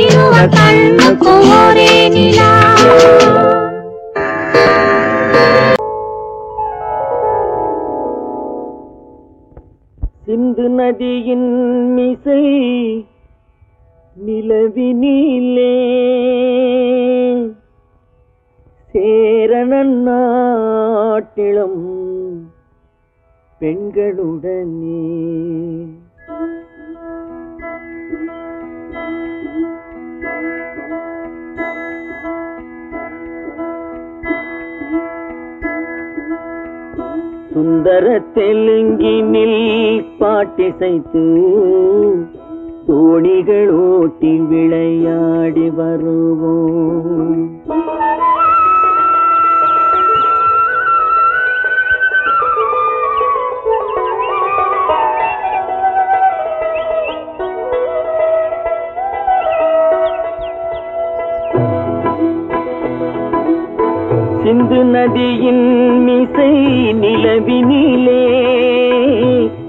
இருவர் கண்ணுக்கு ஒரே நிலா சிந்து நதியின் மிசை நிலவினிலே சேரணன் நாட்டிளம் பெண்களுடனே சுந்தர தெலுங்கினில் பாட்டிசைத்து தோணிகள் ஓட்டி விளையாடி வருவோம் சிந்து நதியின் மிசை நிலவினிலே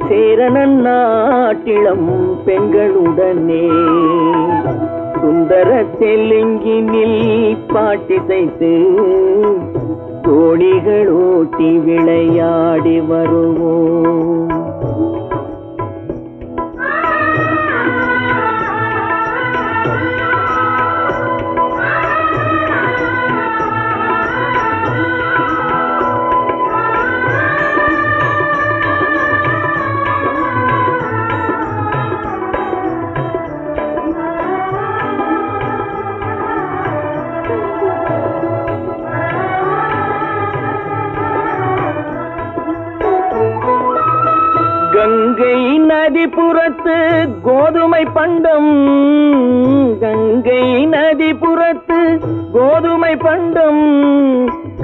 சேரணன் நாட்டிளம் பெண்களுடனே சுந்தர தெலுங்கினில் பாட்டிசைத்து தோணிகள் ஓட்டி விளையாடி வருவோம் கங்கை நதிபுறத்து கோதுமை பண்டம் கங்கை நதிபுறத்து கோதுமை பண்டம்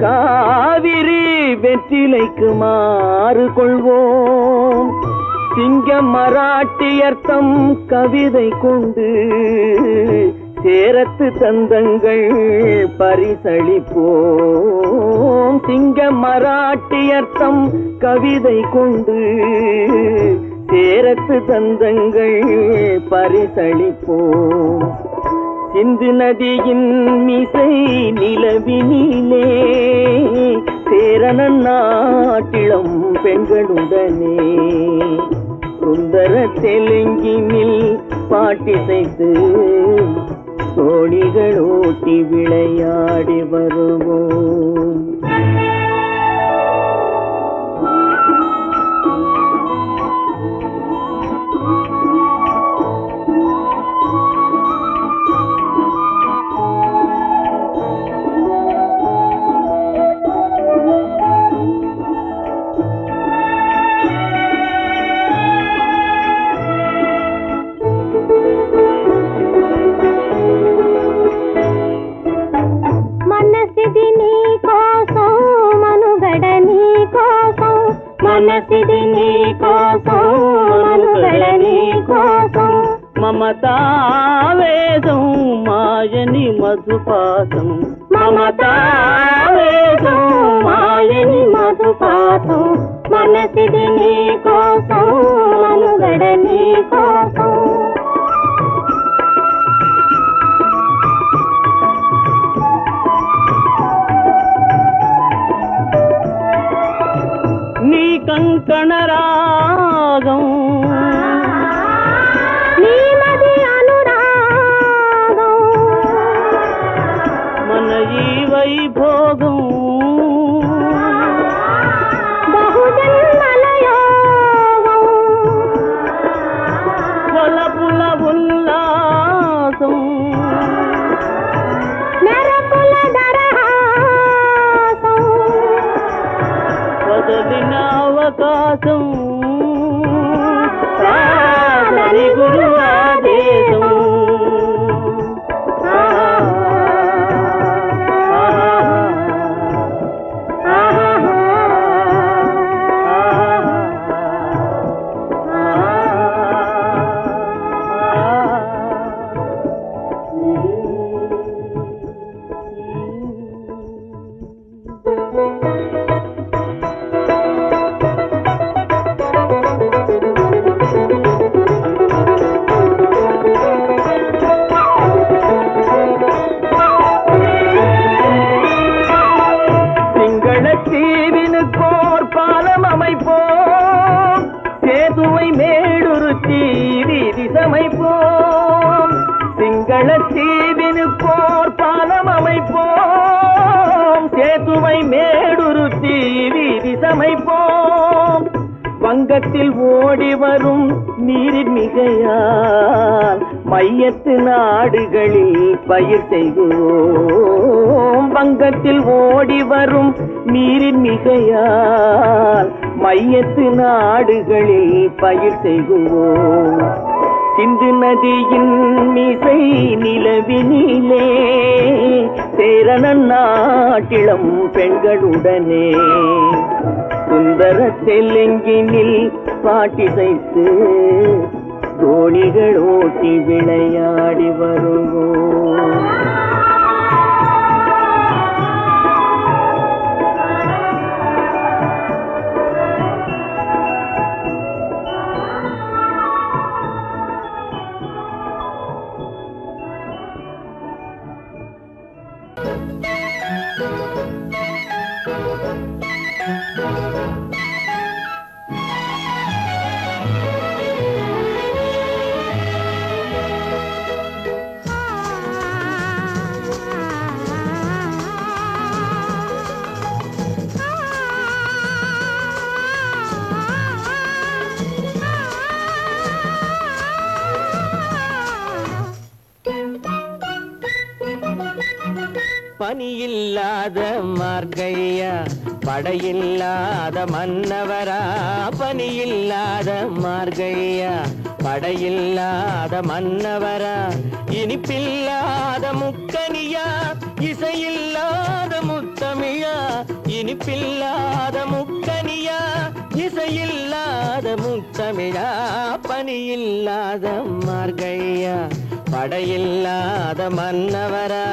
காவிரி வெற்றிலைக்கு மாறு கொள்வோம் சிங்கம் மராட்டியர்த்தம் கவிதை கொண்டு சேரத்து தந்தங்கள் பரிசளிப்போம் சிங்கம் மராட்டியர்த்தம் கவிதை கொண்டு சேரத்து தந்தங்கள் பரிசளிப்போம் சிந்து நதியின் மிசை நிலவினிலே சேரணன் நாட்டிளம் பெண்களுடனே சுந்தர தெலுங்கினில் பாட்டிசைத்து தோணிகள் ஓட்டி விளையாடி வருவோம் మనసిది నీ కోసం మనుగడ నీ కోసం మమతావేదం మాయని మధుపాతం మమతావేదం మాయని మధుపాతం మనసిది నీ కోసం మనుగడ నీ కోసం నీ కంకణ రాగం నీ మది అనురాగం మన ఈ వైభోగం బహుజన్మల యోగం వలపుల ఉల్లాసం మెరపుల దరహాసం వదలిన అవకాశం வங்கத்தில் ஓடி வரும் நீரின் மிகையால் மையத்து நாடுகளில் பயிர் செய்வோம். வங்கத்தில் ஓடி வரும் நீரின் மிகையால் மையத்து நாடுகளில் பயிர் செய்வோம். சிந்து நதியின் மிசை நிலவினிலே சேரணன் நாட்டிளம் பெண்களுடனே சுந்தர தெலுங்கினில் பாட்டிசைத்து தோணிகள் ஓட்டி விளையாடி வருவோம். பனியில்லாத மார்கழியா படையில்லாத மன்னவரா, பனியில்லாத மார்கழியா படையில்லாத மன்னவரா, இனிப்பில்லாத முக்கனியா இசையில்லாத முத்தமிழா, இனிப்பில்லாத முக்கனியா இசையில்லாத முத்தமிழா, பனியில்லாத மார்கழியா படையில்லாத மன்னவரா.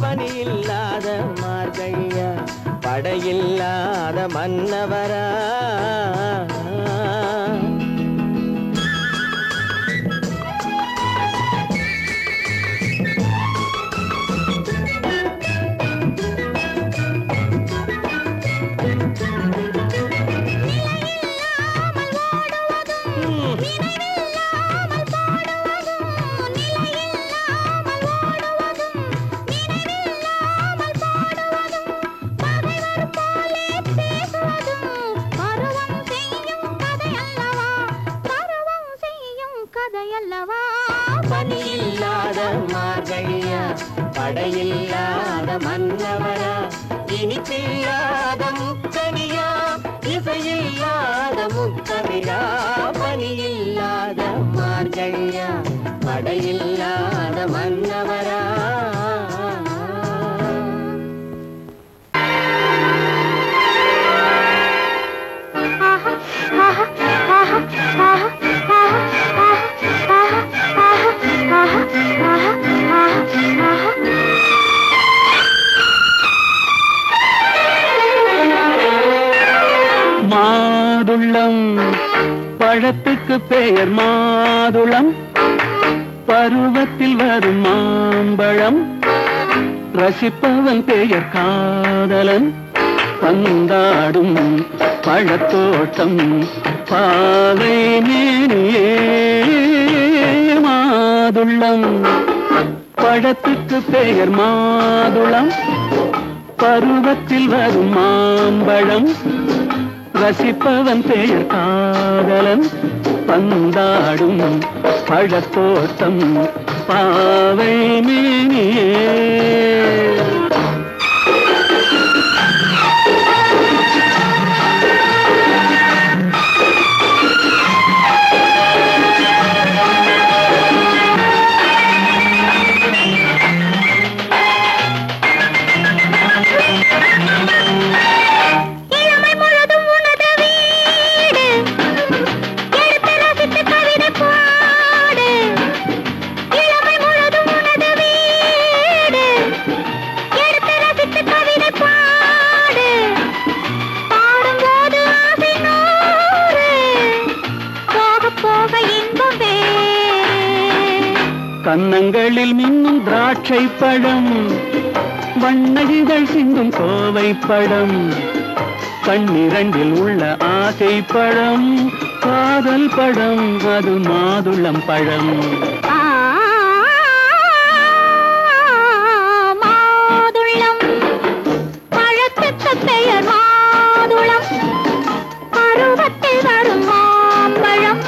பனியில்லாத மார்கழியா படையில்லாத மன்னவரா. பனியில்லாத மார்கழியா படையில்லாத மன்னவரா, இனிப்பில்லாத முக்கனியா இசையில்லாத முத்தமிழா, பனியில்லாத மார்கழியா படையில்லாத மன்னவரா. மாதுளம் பழத்துக்கு பெயர் மாதுளம், பருவத்தில் வரும் மாம்பழம் ரசிப்பவன் பெயர் காதலன் பந்தாடும் பழத்தோட்டம் பாவை மேனியே மாதுளம் பழத்துக்கு பெயர் மாதுளம் பருவத்தில் வரும் மாம்பழம் ரசிப்பவன் பெயர் காதலன் பந்தாடும் பழத்தோட்டம் பாவை மேனியே கன்னங்களில் மின்னும் திராட்சை பழம் வண்ணகிகள் சிந்தும் கோவை பழம் கண்ணிரண்டில் உள்ள ஆசை பழம் காதல் பழம் அது மாதுளம் பழம் மாதுளம் பழத்துக்கு பெயர் மாதுளம் பருவத்தில் வரும் மாம்பழம்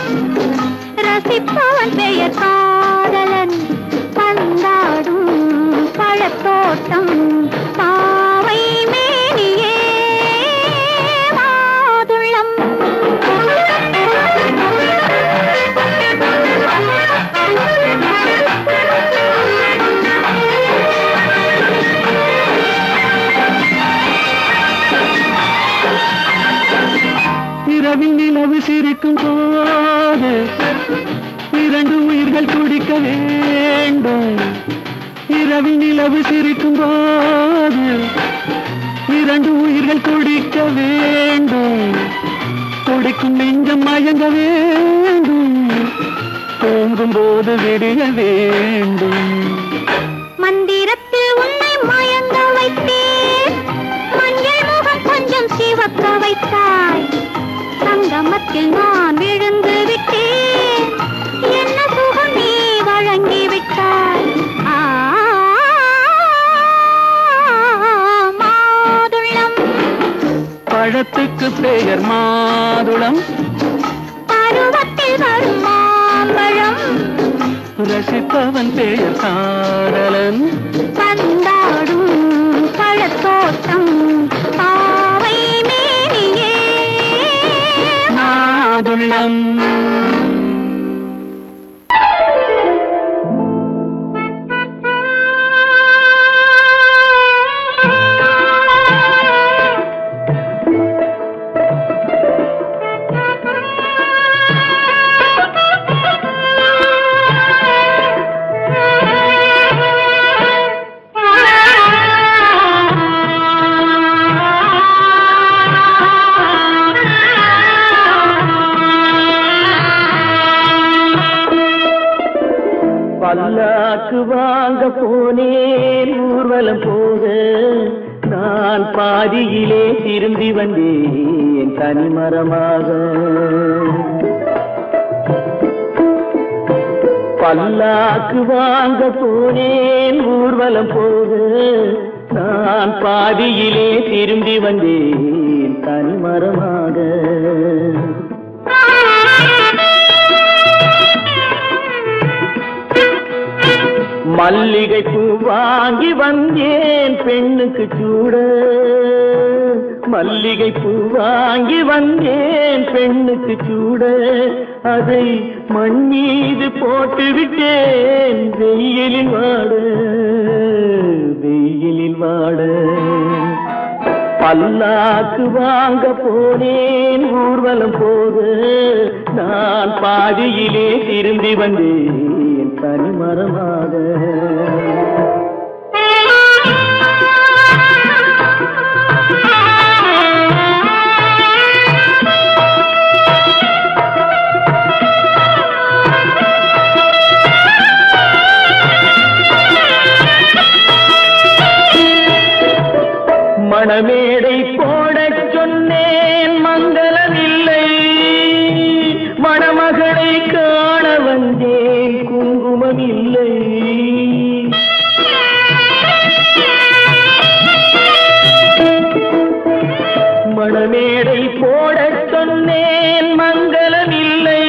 ரசிப்பவன் பெயர் காதலன் பந்தாடும் பழத்தோட்டம் பாவை மேனியே மாதுளம் இரவில் நிலவு சிரிக்கும் போது இரண்டு உயிர்கள் துடிக்க வேண்டும் இரவில் நிலவு சிரிக்கும் போது இரண்டு உயிர்கள் துடிக்க வேண்டும் துடிக்கும் நெஞ்சம் மயங்க வேண்டும் தூங்கும் போது விடிய வேண்டும் மந்திரத்தில் உன்னை மயங்க வைத்தேன் மஞ்சள் முகம் கொஞ்சம் சிவக்க வைத்தாய் சங்கமத்தில் நான் விழுந்து விட்டேன் என்ன சுகம் நீ வழங்கி விட்டாய் மாதுளம் பழத்துக்கு பெயர் மாதுளம் பருவத்தில் வரும் மாம்பழம் ரசிப்பவன் பெயர் காதலன் பந்தாடும் பழத்தோட்டம் பாவை மேனியே மாதுளம் பல்லாக்கு வாங்க போனேன் ஊர்வலம் போக நான் பாதியிலே திரும்பி வந்தேன் தனிமரமாக பல்லாக்கு வாங்க போனேன் ஊர்வலம் போக நான் பாதியிலே திரும்பி வந்தேன் தனிமரமாக மல்லிகை பூ வாங்கி வந்தேன் பெண்ணுக்கு சூட மல்லிகை பூ வாங்கி வந்தேன் பெண்ணுக்கு சூட அதை மண் மீது போட்டு விட்டேன் வெயிலில் வாட பல்லாக்கு வாங்க போனேன் ஊர்வலம் போக நான் பாதியிலே திரும்பி வந்தேன் தனிமரமாக மணமேடை போடச் சொன்னேன் மங்களமில்லை, மணமகளை காண வந்தேன் குங்குமமில்லை. மணமேடை போடச் சொன்னேன் மங்களமில்லை,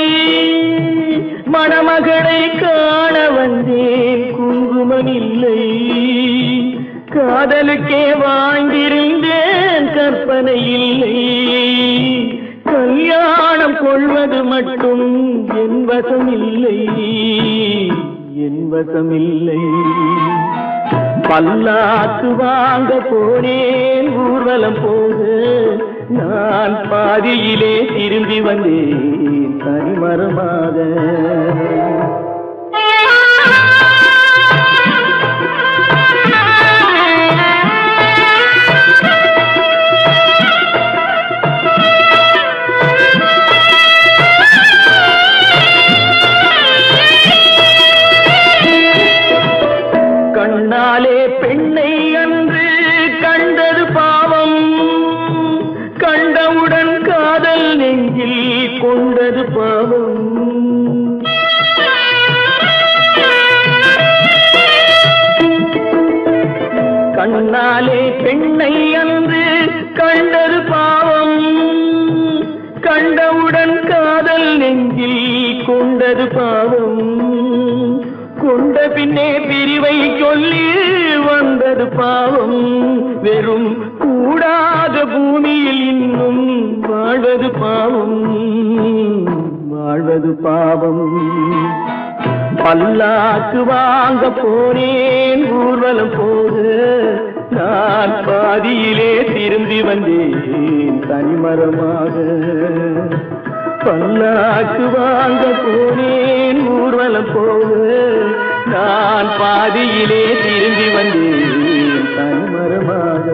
மணமகளை காண வந்தேன் குங்குமமில்லை. காதலுக்கே வாழ்ந்திருந்தேன் கற்பனை இல்லை, கல்யாணம் கொள்வது மட்டும் என் வசமில்லை, என் வசமில்லை. பல்லாக்கு வாங்க போனேன் ஊர்வலம் போக, நான் பாதியிலே திரும்பி வந்தேன் தனிமரமாக. கண்ணாலே பெண்ணை அன்று கண்டது பாவம், கண்டவுடன் காதல் நெஞ்சில் கொண்டது பாவம். கண்ணாலே பெண்ணை அன்று கண்டது பாவம், கண்டவுடன் காதல் நெஞ்சில் கொண்டது பாவம். கொண்ட பின்னே பிரிவை சொல்லி வந்தது பாவம், வெறும் கூடாத பூமியில் இன்னும் வாழ்வது பாவம், வாழ்வது பாவம். பல்லாக்கு வாங்க போனேன் ஊர்வலம் போக, நான் பாதியிலே திரும்பி வந்தேன் தனிமரமாக. பல்லாக்கு வாங்க போனேன் ஊர்வலம் போக, நான் பாதியிலே திரும்பி வந்தேன் தனிமரமாக.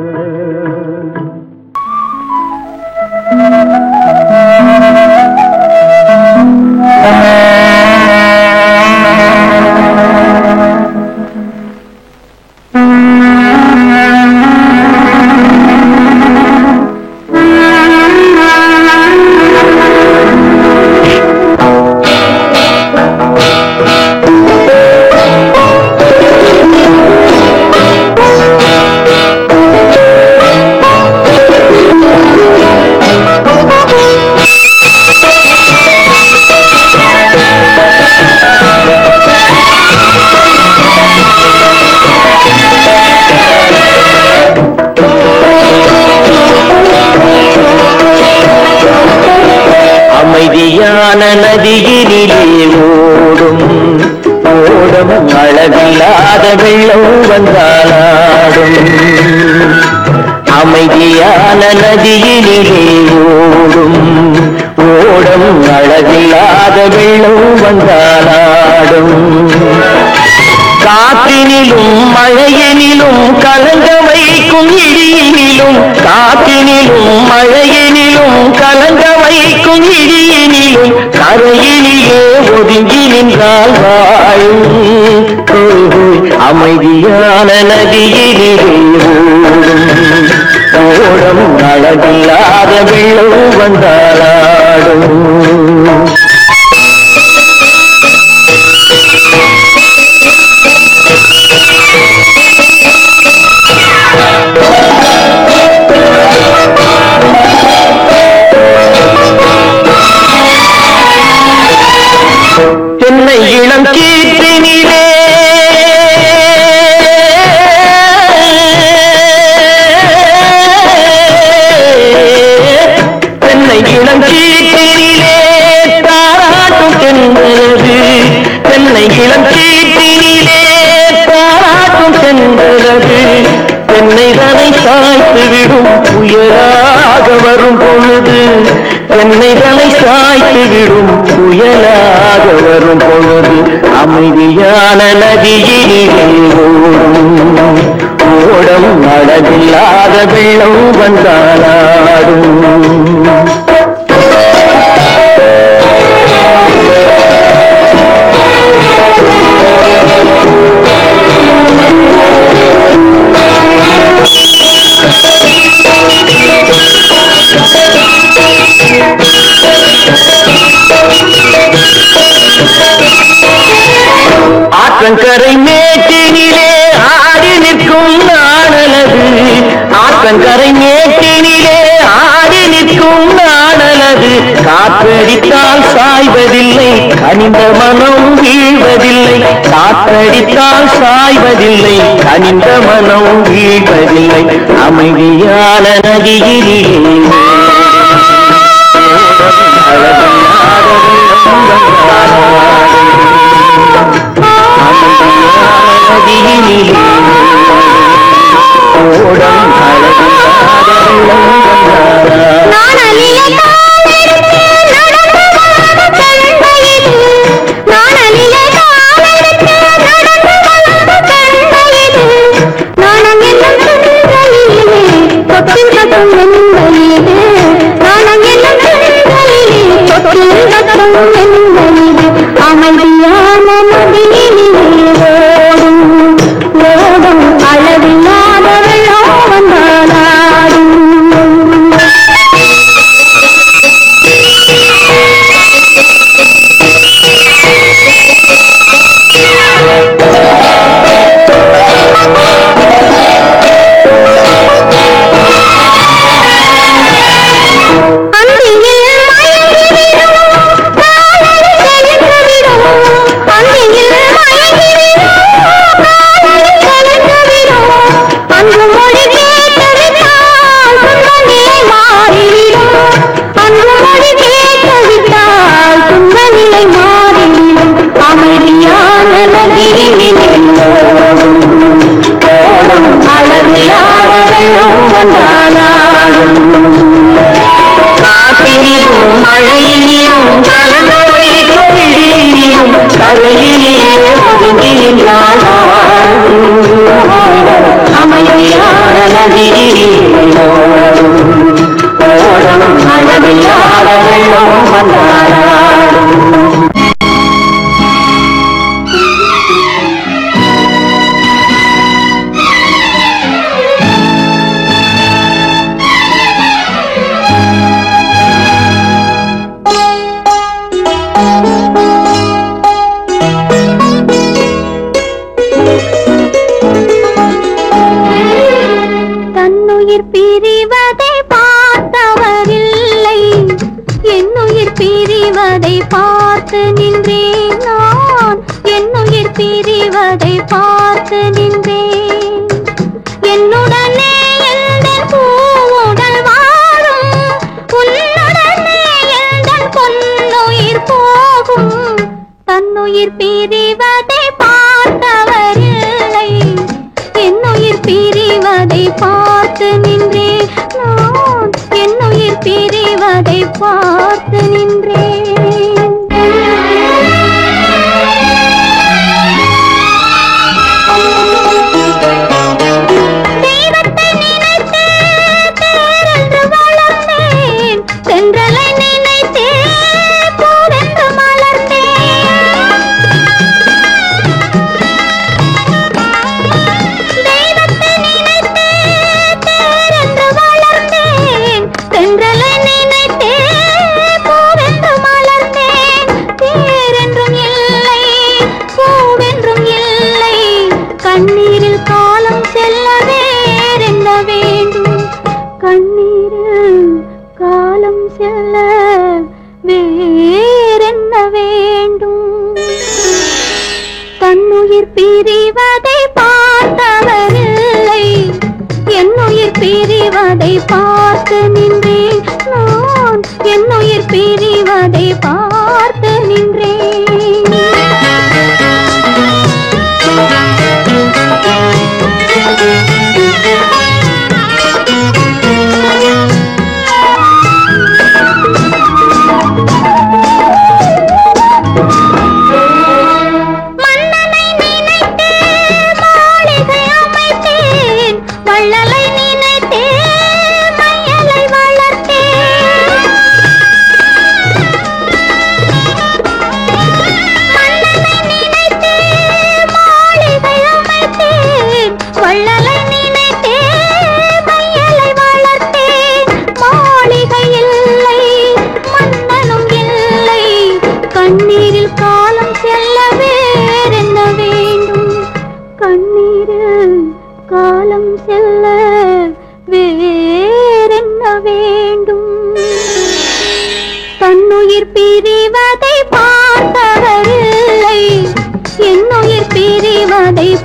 அமைதியான நதியினிலே ஓடும் ஓடும் அளவில்லாத வெள்ளம் வந்தாலாடும். அமைதியான நதியினிலே ஓடும் ஓடும் அளவில்லாத வெள்ளம் வந்தாலாடும். காற்றினிலும் மழையினிலும் கலங்க வைக்கும் இடியினிலும், காற்றினிலும் மழையினிலும் கலங்க வைக்கும் இடியினிலும், கரையினிலே ஒதுங்கி நின்றால் வாழும். அமைதியான நதியினிலே ஓடும் அளவில்லாத வெள்ளம் வந்தாலாடும். தென்னை இளம் கீற்றினிலே தென்னை இளம் கீற்றினிலே தாராட்டும் தென்றலது, தென்னை இளம் கீற்றினிலே தாராட்டும் தென்றலது. தென்னைதனை சாய்த்து விடும் புயலாக வரும் பொழுது, தென்னைதனை சாய்த்து விடும் புயலாக வரும் பொழுது, அமைதியான நதியினிலே ஓடும் அளவில்லாத வெள்ளம் வந்தாலாடும். ஆற்றங்கரை மேட்டினிலே ஆடி நிற்கும் நாணலது ஆற்றங்கரை மேட்டினிலே ஆடி நிற்கும் நாணலது காற்றடித்தால் சாய்வதில்லை கனிந்த மனம் வீழ்வதில்லை காற்றடித்தால் சாய்வதில்லை கனிந்த மனம் வீழ்வதில்லை அமைதியான நதியிலே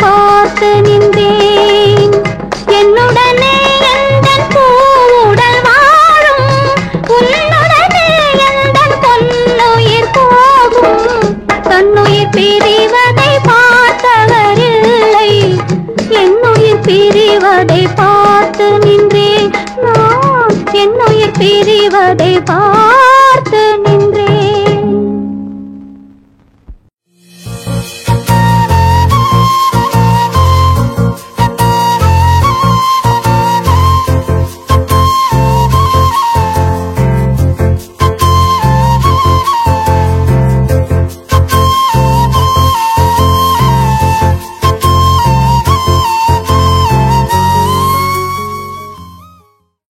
பார்த்து நின்றேன். என்னுடனே எந்தன் பூவுடல் வாழும், உன்னுடனே எந்தன் பொன்னுயிர் போகும். தன்னுயிர் பிரிவதை பார்த்தவரில்லை, என்னுயிர் பிரிவதை பார்த்து நின்றேன். நான் என்னுயிர் பிரிவதை பார்த்து